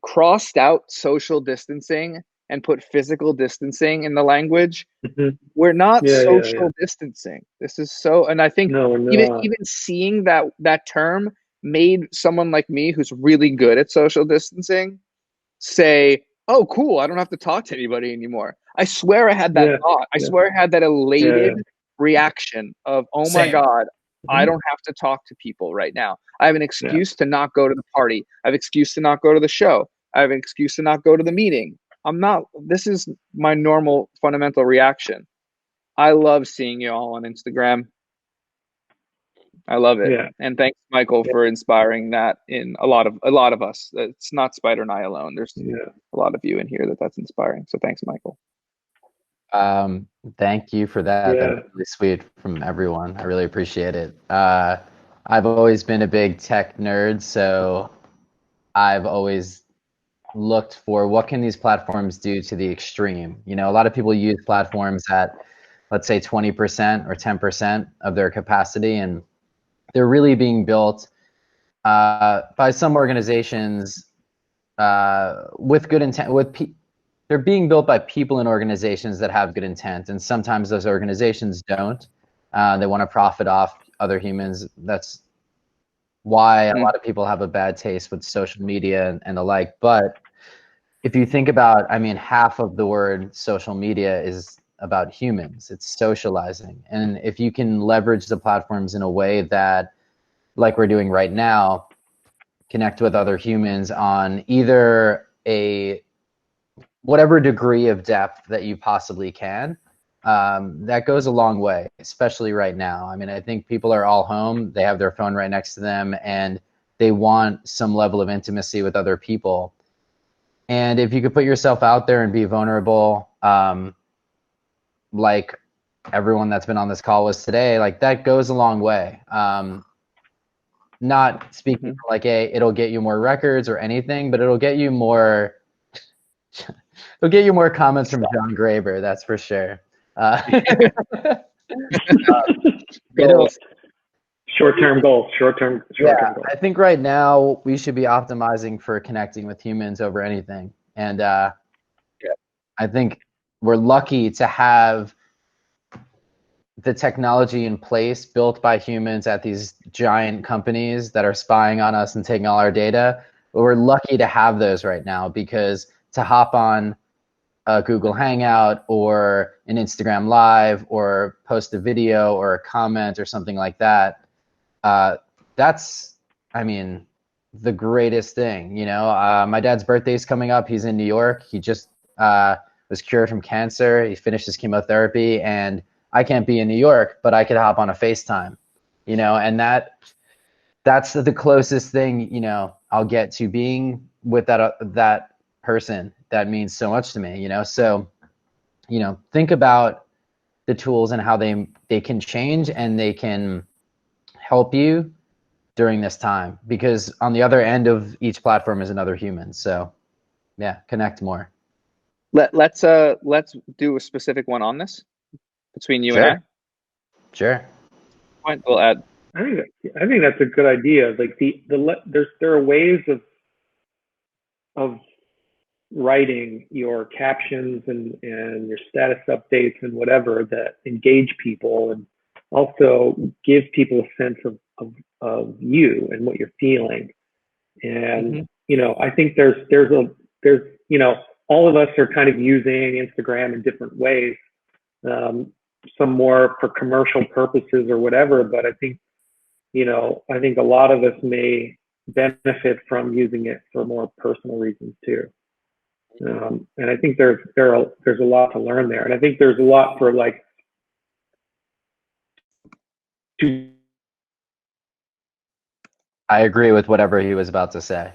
crossed out social distancing and put physical distancing in the language, we're not social distancing. This is so, and I think even seeing that term made someone like me, who's really good at social distancing, say, oh, cool, I don't have to talk to anybody anymore. I swear I had that thought. I swear I had that elated reaction of, oh my God, I don't have to talk to people right now. I have an excuse to not go to the party. I have an excuse to not go to the show. I have an excuse to not go to the meeting. This is my normal fundamental reaction. I love seeing you all on Instagram. I love it. Yeah. And thanks, Michael, for inspiring that in a lot of us. It's not Spider and I alone. There's a lot of you in here that's inspiring. So thanks, Michael. Thank you for that. That was really sweet from everyone. I really appreciate it. I've always been a big tech nerd, so I've always looked for what can these platforms do to the extreme. You know, a lot of people use platforms at, let's say, 20% or 10% of their capacity, and they're really being built by some organizations with good intent. They're being built by people and organizations that have good intent, and sometimes those organizations don't. They want to profit off other humans. That's why a lot of people have a bad taste with social media and the like. But if you think about, I mean, half of the word social media is about humans. It's socializing. And if you can leverage the platforms in a way that, like we're doing right now, connect with other humans on either whatever degree of depth that you possibly can, that goes a long way, especially right now. I mean, I think people are all home. They have their phone right next to them, and they want some level of intimacy with other people. And if you could put yourself out there and be vulnerable, like everyone that's been on this call was today, like that goes a long way. Not speaking like it'll get you more records or anything, but it'll get you more comments from John Graber, that's for sure. Short-term goals. I think right now we should be optimizing for connecting with humans over anything. And I think we're lucky to have the technology in place built by humans at these giant companies that are spying on us and taking all our data. But we're lucky to have those right now, because to hop on a Google Hangout or an Instagram Live or post a video or a comment or something like that, that's, I mean, the greatest thing. You know, my dad's birthday is coming up. He's in New York. He just was cured from cancer. He finished his chemotherapy, and I can't be in New York, but I could hop on a FaceTime, you know, and that's the closest thing, you know, I'll get to being with that person that means so much to me, you know. So, you know, think about the tools and how they can change and they can help you during this time, because on the other end of each platform is another human. So yeah, connect more. Let's do a specific one on this between you and I. Sure. We'll add. I think that's a good idea. Like there are ways of writing your captions and your status updates and whatever that engage people and also give people a sense of you and what you're feeling. And you know, I think there's you know, all of us are kind of using Instagram in different ways. Some more for commercial purposes or whatever, but I think, you know, I think a lot of us may benefit from using it for more personal reasons too. And I think there's a lot to learn there, and I think there's a lot for like I agree with whatever he was about to say.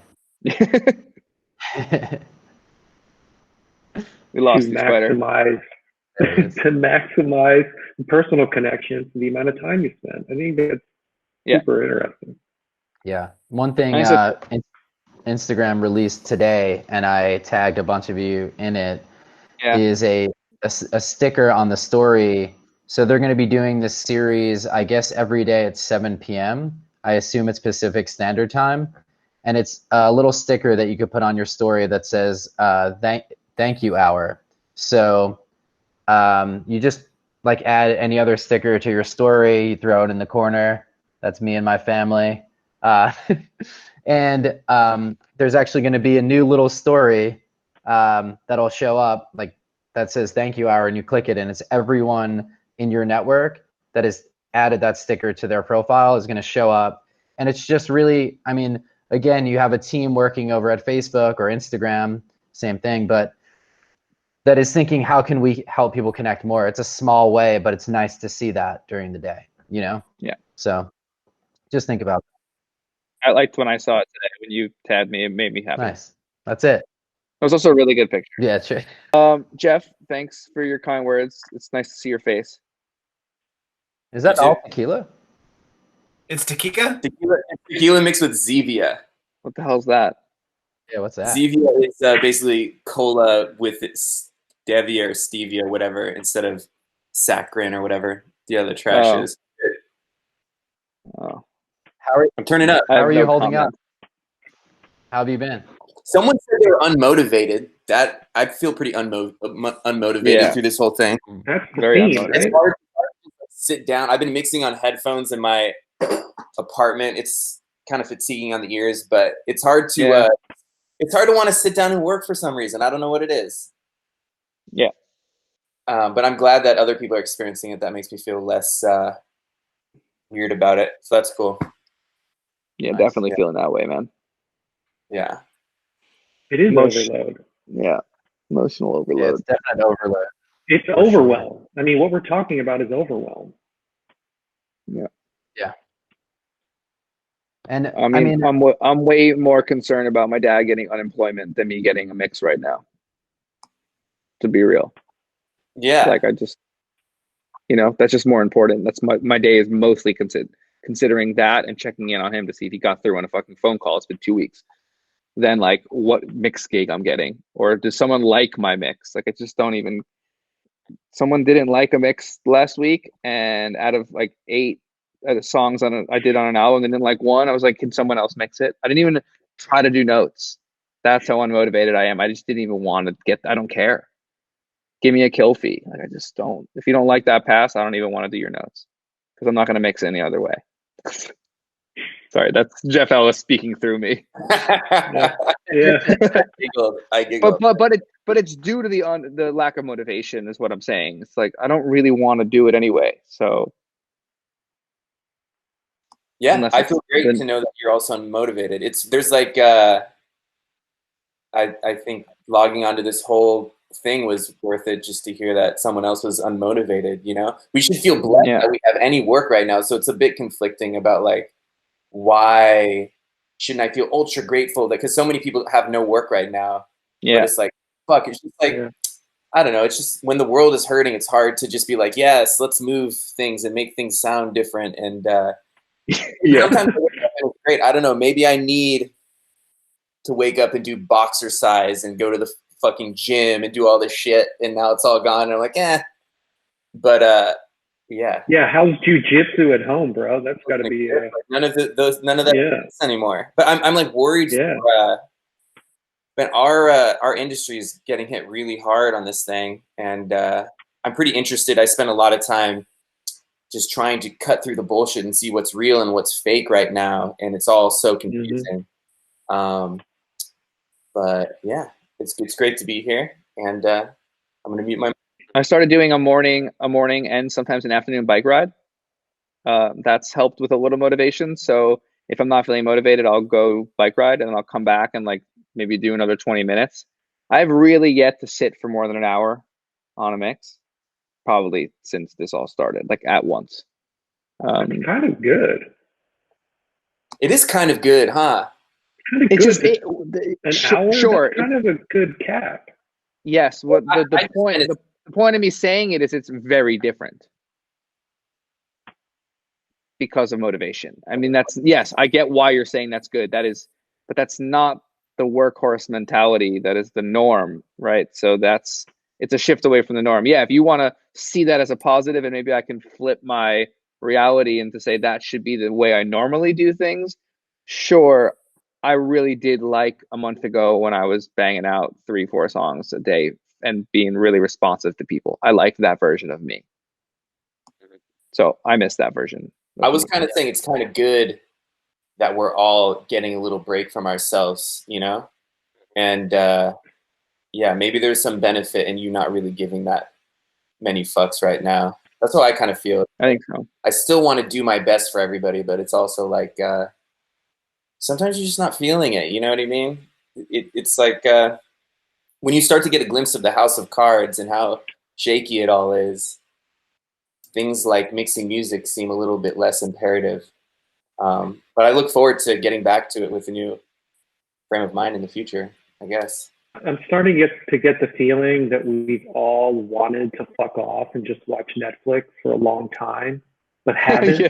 We lost to maximize to maximize personal connections, the amount of time you spend. I think that's super interesting. Yeah. One thing Instagram released today, and I tagged a bunch of you in it, is a sticker on the story. So they're going to be doing this series, I guess, every day at 7 p.m. I assume it's Pacific Standard Time. And it's a little sticker that you could put on your story that says, thank you hour. So you just like add any other sticker to your story, you throw it in the corner. That's me and my family. And there's actually going to be a new little story that'll show up like that says thank you hour, and you click it, and it's everyone in your network that has added that sticker to their profile is going to show up. And it's just really, I mean, again, you have a team working over at Facebook or Instagram, same thing, but that is thinking, how can we help people connect more? It's a small way, but it's nice to see that during the day, you know? Yeah. So just think about that. I liked when I saw it today. When you tagged me, it made me happy. Nice. That's it. It was also a really good picture. Yeah, sure. Jeff, thanks for your kind words. It's nice to see your face. Is that all tequila? It's tequila? Tequila mixed with Zevia. What the hell's that? Yeah, what's that? Zevia is basically cola with stevia or stevia, whatever, instead of saccharin or whatever the other trash is. Oh. I'm turning up. How are you holding up? How have you been? Someone said they were unmotivated. That I feel pretty unmotivated through this whole thing. That's very unmotivated. It's hard to sit down. I've been mixing on headphones in my apartment. It's kind of fatiguing on the ears, but it's hard to want to sit down and work for some reason. I don't know what it is. Yeah. But I'm glad that other people are experiencing it. That makes me feel less weird about it. So that's cool. Yeah, definitely feeling that way, man. Yeah. It is overload. Yeah. Emotional overload. Yeah, it's definitely overload. It's overwhelm. I mean, what we're talking about is overwhelm. Yeah. Yeah. And I mean, I'm way more concerned about my dad getting unemployment than me getting a mix right now. To be real. Yeah. Like I just, you know, that's just more important. That's my day is mostly considering that and checking in on him to see if he got through on a fucking phone call. It's been 2 weeks. Then like what mix gig I'm getting, or does someone like my mix? Like I just don't even. Someone didn't like a mix last week, and out of like 8 songs I did on an album, and then like one, I was like, can someone else mix it? I didn't even try to do notes. That's how unmotivated I am. I just didn't even want to get. I don't care. give me a kill fee. Like I just don't. If you don't like that pass, I don't even want to do your notes because I'm not going to mix it any other way. Sorry, that's Jeff Ellis speaking through me. Yeah. I giggled. But it's due to the lack of motivation is what I'm saying. It's like I don't really want to do it anyway. So yeah, I feel great to know that you're also unmotivated. There's like I think logging onto this whole thing was worth it just to hear that someone else was unmotivated. You know, we should feel blessed that we have any work right now. So it's a bit conflicting about like, why shouldn't I feel ultra grateful that because so many people have no work right now. But it's like, fuck, it's just like, I don't know. It's just when the world is hurting, it's hard to just be like, yes, let's move things and make things sound different. And sometimes it's great. I don't know. Maybe I need to wake up and do boxercise and go to the fucking gym and do all this shit. And now it's all gone. And I'm like, but yeah. Yeah. How's jujitsu at home, bro? That's got to be none of that anymore. But I'm like worried. But our industry is getting hit really hard on this thing, and I'm pretty interested. I spend a lot of time just trying to cut through the bullshit and see what's real and what's fake right now, and it's all so confusing. But yeah, it's great to be here, and I'm gonna mute my. I started doing a morning and sometimes an afternoon bike ride. That's helped with a little motivation. So if I'm not feeling motivated, I'll go bike ride and then I'll come back and like maybe do another 20 minutes. I've really yet to sit for more than an hour on a mix, probably since this all started, like at once. It's kind of good. It is kind of good, huh? It's just an hour. Sure, that's kind of a good cap. Yes. What the point of me saying it is it's very different because of motivation. I mean, yes, I get why you're saying that's good. But that's not the workhorse mentality that is the norm, right? So it's a shift away from the norm. Yeah, if you want to see that as a positive and maybe I can flip my reality and to say that should be the way I normally do things, sure. I really did like a month ago when I was banging out 3-4 songs a day and being really responsive to people. I liked that version of me. So I miss that version. I was kind of saying it's kind of good that we're all getting a little break from ourselves, you know? And yeah, maybe there's some benefit in you not really giving that many fucks right now. That's how I kind of feel. I think so. I still want to do my best for everybody, but it's also like sometimes you're just not feeling it. You know what I mean? It's like when you start to get a glimpse of the house of cards and how shaky it all is, things like mixing music seem a little bit less imperative. But I look forward to getting back to it with a new frame of mind in the future, I guess. I'm starting to get the feeling that we've all wanted to fuck off and just watch Netflix for a long time, but haven't.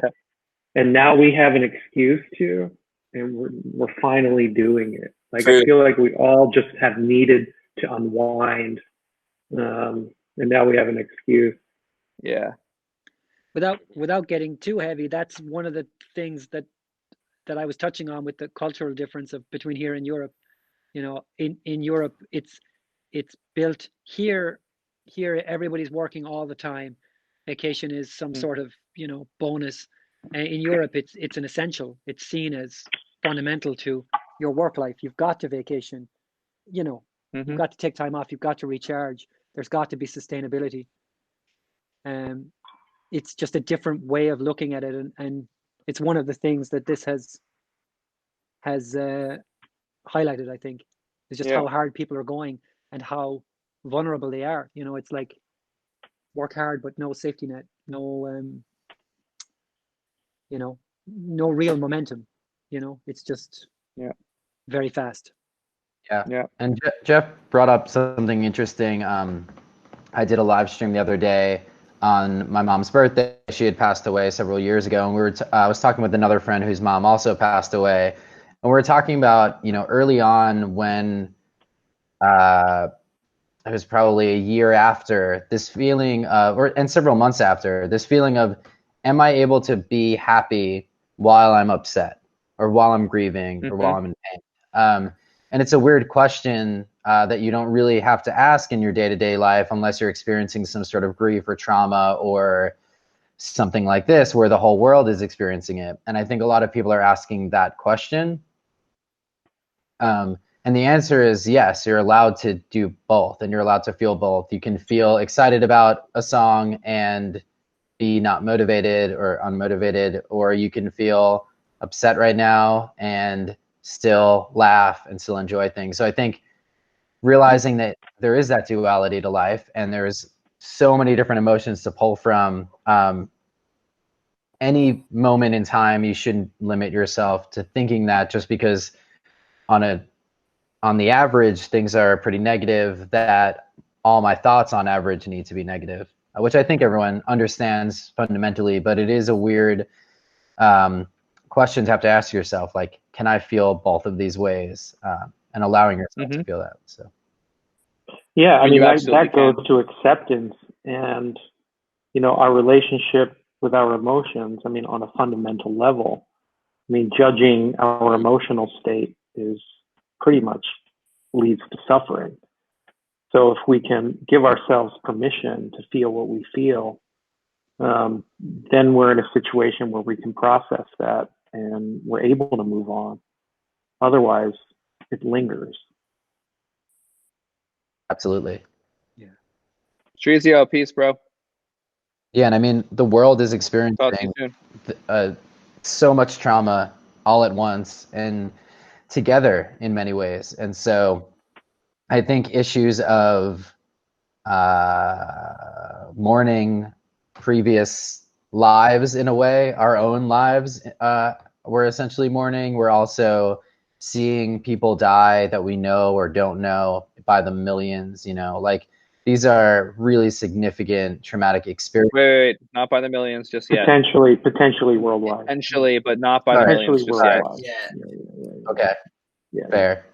And now we have an excuse to, and we're finally doing it. Like I feel like we all just have needed to unwind, and now we have an excuse. Yeah. Without getting too heavy, that's one of the things that I was touching on with the cultural difference between here and Europe. You know, in Europe, it's built here. Here, everybody's working all the time. Vacation is some sort of bonus. In Europe, it's an essential. It's seen as fundamental to your work life. You've got to vacation. You've got to take time off. You've got to recharge. There's got to be sustainability. It's just a different way of looking at it, and it's one of the things that this has highlighted. I think is just how hard people are going and how vulnerable they are. It's like work hard but no safety net, no no real momentum. It's just very fast. Yeah. And Jeff brought up something interesting. I did a live stream the other day on my mom's birthday. She had passed away several years ago, and I was talking with another friend whose mom also passed away, and we were talking about early on when it was probably a year after this feeling of, and several months after this feeling of, am I able to be happy while I'm upset or while I'm grieving or while I'm in pain? And it's a weird question that you don't really have to ask in your day-to-day life unless you're experiencing some sort of grief or trauma or something like this where the whole world is experiencing it. And I think a lot of people are asking that question. And the answer is yes, you're allowed to do both, and you're allowed to feel both. You can feel excited about a song and be not motivated or unmotivated, or you can feel upset right now and still laugh and still enjoy things. So I think realizing that there is that duality to life, and there's so many different emotions to pull from. Any moment in time, you shouldn't limit yourself to thinking that just because on the average things are pretty negative, that all my thoughts on average need to be negative, which I think everyone understands fundamentally, but it is a weird question to have to ask yourself, like, can I feel both of these ways, and allowing yourself to feel that. So yeah, I mean that can. goes to acceptance and, you know, our relationship with our emotions. I mean, on a fundamental level, I mean, judging our emotional state is pretty much leads to suffering. So if we can give ourselves permission to feel what we feel, then we're in a situation where we can process that and we're able to move on. Otherwise, it lingers. absolutely. Yeah. Trizio, peace, bro. Yeah, and I mean, the world is Talk to experiencing you soon. so much trauma all at once and together in many ways. And so I think issues of mourning previous lives, in a way, our own lives, we're essentially mourning. We're also seeing people die that we know or don't know by the millions, you know, like these are really significant traumatic experiences. Wait, not by the millions just yet. Potentially worldwide. Potentially, but not by the Sorry. millions just Potentially yet. worldwide. Yeah. Okay, Yeah. fair.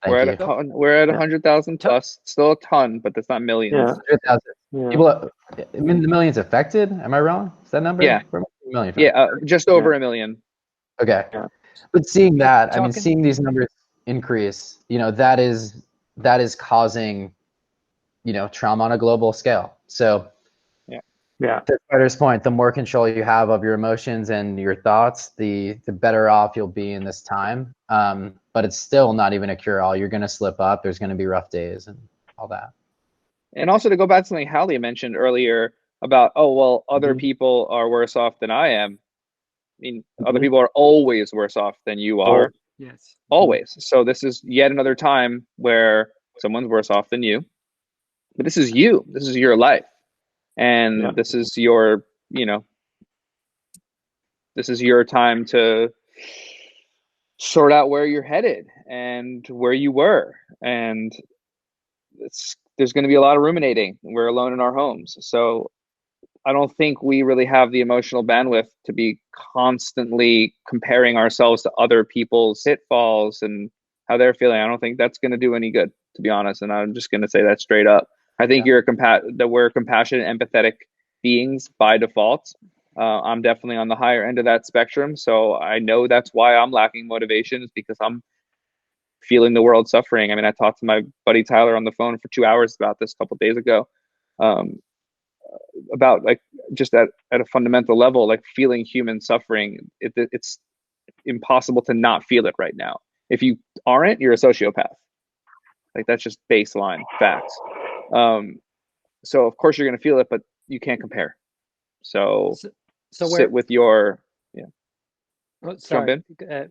Thank We're you. at we're at 100,000 plus, still a ton, but that's not millions. Yeah. 100,000 people. I mean, the millions affected. Am I wrong? Is that number? Yeah. From a million. Yeah, just over a million. Okay. Yeah. But seeing that, I mean, Talking- seeing these numbers increase, you know, that is causing, you know, trauma on a global scale. So Yeah. to Spider's point, the more control you have of your emotions and your thoughts, the better off you'll be in this time. But it's still not even a cure-all. You're going to slip up. There's going to be rough days and all that. And also to go back to something Hallie mentioned earlier about, oh, well, other people are worse off than I am. I mean, other people are always worse off than you are. Yes. Always. So this is yet another time where someone's worse off than you. But this is you. This is your life. And this is your, you know, this is your time to sort out where you're headed and where you were. And there's going to be a lot of ruminating. We're alone in our homes. So I don't think we really have the emotional bandwidth to be constantly comparing ourselves to other people's pitfalls and how they're feeling. I don't think that's going to do any good, to be honest. And I'm just going to say that straight up. I think that we're compassionate, empathetic beings by default. I'm definitely on the higher end of that spectrum. So I know that's why I'm lacking motivation, is because I'm feeling the world suffering. I mean, I talked to my buddy Tyler on the phone for 2 hours about this a couple of days ago. About like just at a fundamental level, like feeling human suffering. It's impossible to not feel it right now. If you aren't, you're a sociopath. Like that's just baseline facts. So of course you're going to feel it, but you can't compare. So sit with your sorry. You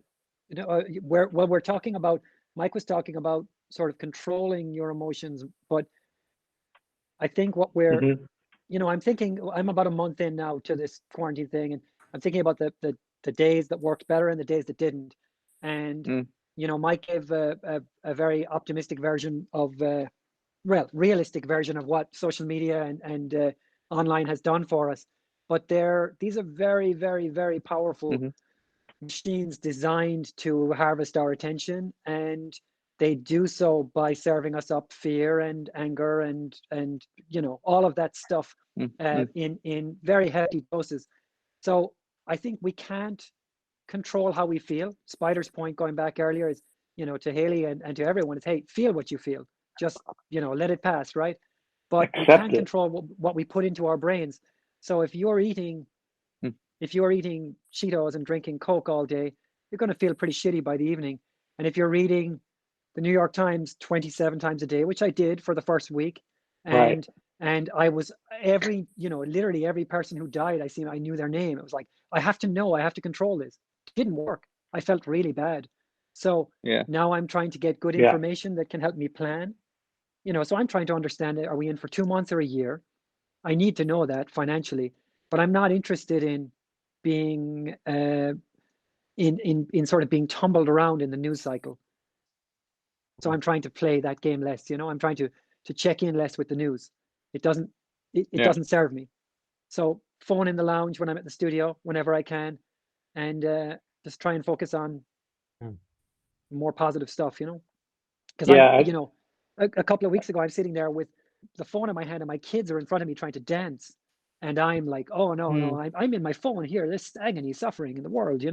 know, we're talking about, Mike was talking about sort of controlling your emotions, but I think what we're you know, I'm about a month in now to this quarantine thing, and I'm thinking about the days that worked better and the days that didn't. And you know, Mike gave a very optimistic version of realistic version of what social media and online has done for us. But these are very, very, very powerful machines designed to harvest our attention, and they do so by serving us up fear and anger and you know, all of that stuff in very heavy doses. So I think we can't control how we feel. Spider's point going back earlier is, you know, to Haley and to everyone is, hey, feel what you feel. just, let it pass, right? But we Accept can't it. control what we put into our brains. So if you're eating Cheetos and drinking Coke all day, you're going to feel pretty shitty by the evening. And if you're reading the New York Times 27 times a day, which I did for the first week, and I was literally every person who died, I knew their name. It was like, I have to control this. It didn't work. I felt really bad. So now I'm trying to get good information that can help me plan. So I'm trying to understand, are we in for 2 months or a year? I need to know that financially, but I'm not interested in being in sort of being tumbled around in the news cycle. So I'm trying to play that game less. I'm trying to check in less with the news. It doesn't doesn't serve me. So phone in the lounge when I'm at the studio whenever I can, and just try and focus on more positive stuff. Because a couple of weeks ago, I'm sitting there with the phone in my hand and my kids are in front of me trying to dance. And I'm like, oh, no, I'm in my phone here. There's agony, suffering in the world,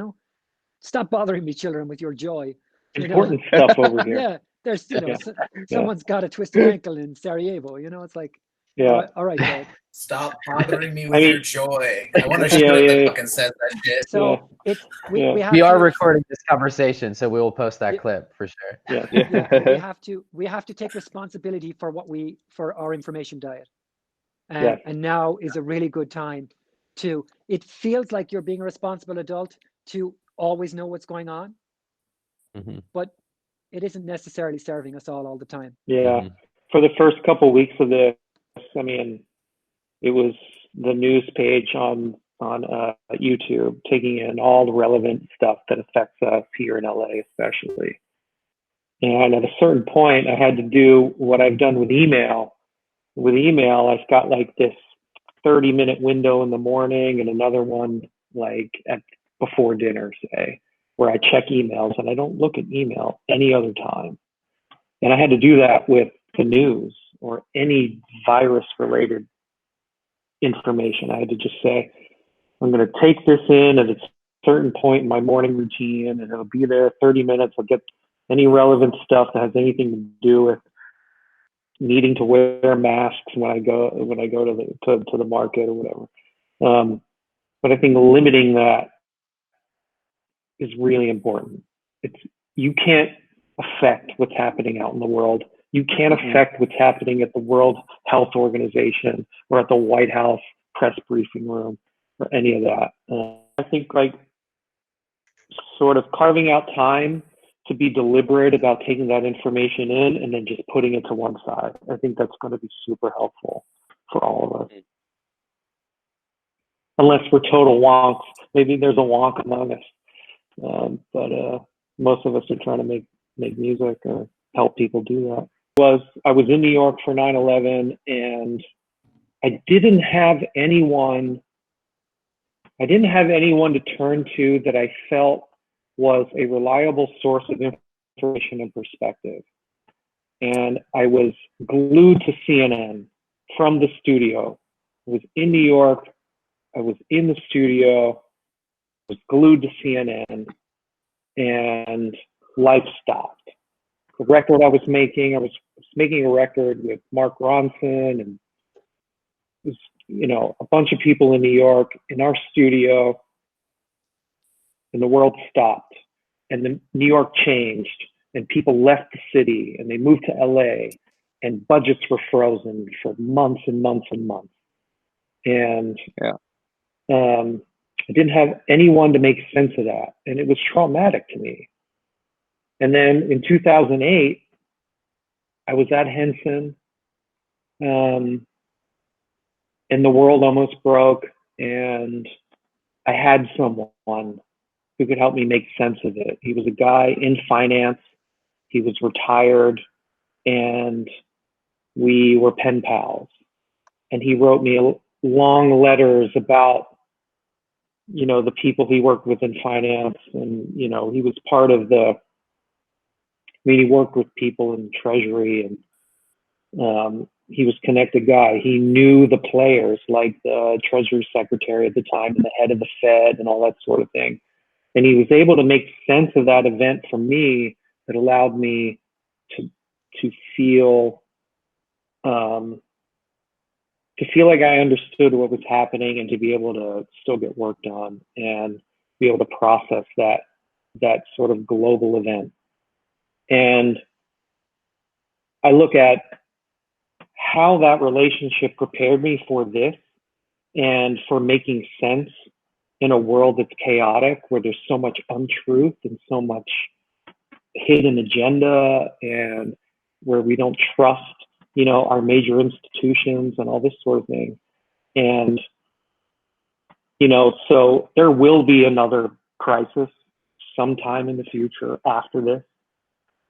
Stop bothering me, children, with your joy. Important stuff over here. Yeah, there's, someone's got a twisted ankle in Sarajevo, it's like, all right, Dad. Stop bothering me with your joy. I wonder if fucking says that shit. So we are recording this conversation, so we will post that clip for sure. We have to take responsibility for our information diet. And now is a really good time it feels like you're being a responsible adult to always know what's going on, but it isn't necessarily serving us all the time. Yeah. For the first couple of weeks of this, I mean, it was the news page on YouTube taking in all the relevant stuff that affects us here in LA, especially. And at a certain point, I had to do what I've done with email. With email, I've got like this 30-minute window in the morning and another one like before dinner, say, where I check emails, and I don't look at email any other time. And I had to do that with the news or any virus-related information. I had to just say, I'm going to take this in at a certain point in my morning routine, and it'll be there 30 minutes. I'll get any relevant stuff that has anything to do with needing to wear masks when I go to the market or whatever. But I think limiting that is really important. You can't affect what's happening out in the world. You can't affect what's happening at the World Health Organization or at the White House press briefing room or any of that. I think like sort of carving out time to be deliberate about taking that information in and then just putting it to one side. I think that's going to be super helpful for all of us. Unless we're total wonks. Maybe there's a wonk among us. But most of us are trying to make music or help people do that. I was in New York for 9/11, and I didn't have anyone to turn to that I felt was a reliable source of information and perspective. And I was glued to CNN from the studio. I was in New York. I was in the studio. I was glued to CNN, and life stopped. The record I was making a record with Mark Ronson and it was, a bunch of people in New York in our studio, and the world stopped, and the New York changed, and people left the city and they moved to LA, and budgets were frozen for months and months and months. And I didn't have anyone to make sense of that, and it was traumatic to me. And then in 2008, I was at Henson, and the world almost broke, and I had someone who could help me make sense of it. He was a guy in finance. He was retired, and we were pen pals. And he wrote me long letters about, the people he worked with in finance. And, he was part of he worked with people in treasury, and he was a connected guy. He knew the players, like the treasury secretary at the time and the head of the Fed and all that sort of thing. And he was able to make sense of that event for me that allowed me to feel like I understood what was happening and to be able to still get work done and be able to process that sort of global event. And I look at how that relationship prepared me for this and for making sense in a world that's chaotic, where there's so much untruth and so much hidden agenda, and where we don't trust, our major institutions and all this sort of thing. And, so there will be another crisis sometime in the future after this.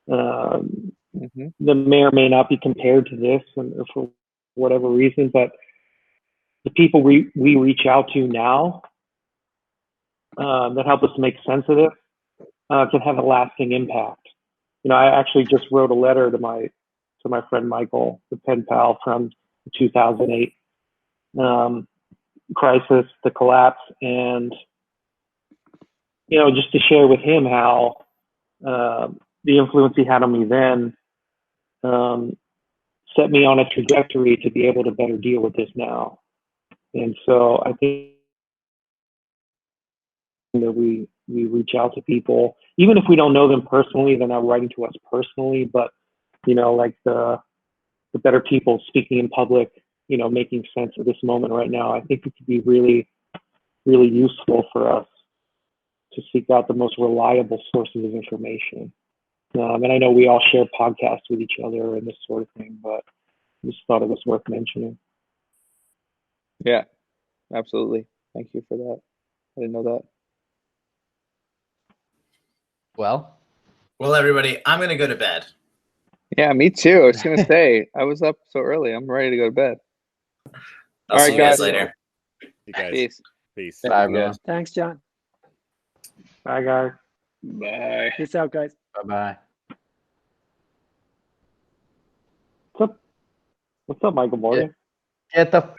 That may or may not be compared to this, and for whatever reason, but the people we reach out to now that help us make sense of this can have a lasting impact. I actually just wrote a letter to my friend Michael, the pen pal, from the 2008 crisis, the collapse, and just to share with him how the influence he had on me then set me on a trajectory to be able to better deal with this now. And so I think that we reach out to people, even if we don't know them personally, they're not writing to us personally, but like the better people speaking in public, making sense of this moment right now. I think it could be really, really useful for us to seek out the most reliable sources of information. And I know we all share podcasts with each other and this sort of thing, but I just thought it was worth mentioning. Yeah, absolutely. Thank you for that. I didn't know that. Well, everybody, I'm going to go to bed. Yeah, me too. I was going to say, I was up so early. I'm ready to go to bed. I'll see you guys later. You guys. Peace. Peace. Bye, everyone. Thanks, John. Bye, guys. Bye. Peace out, guys. Bye-bye. What's up, Michael Morgan? Get the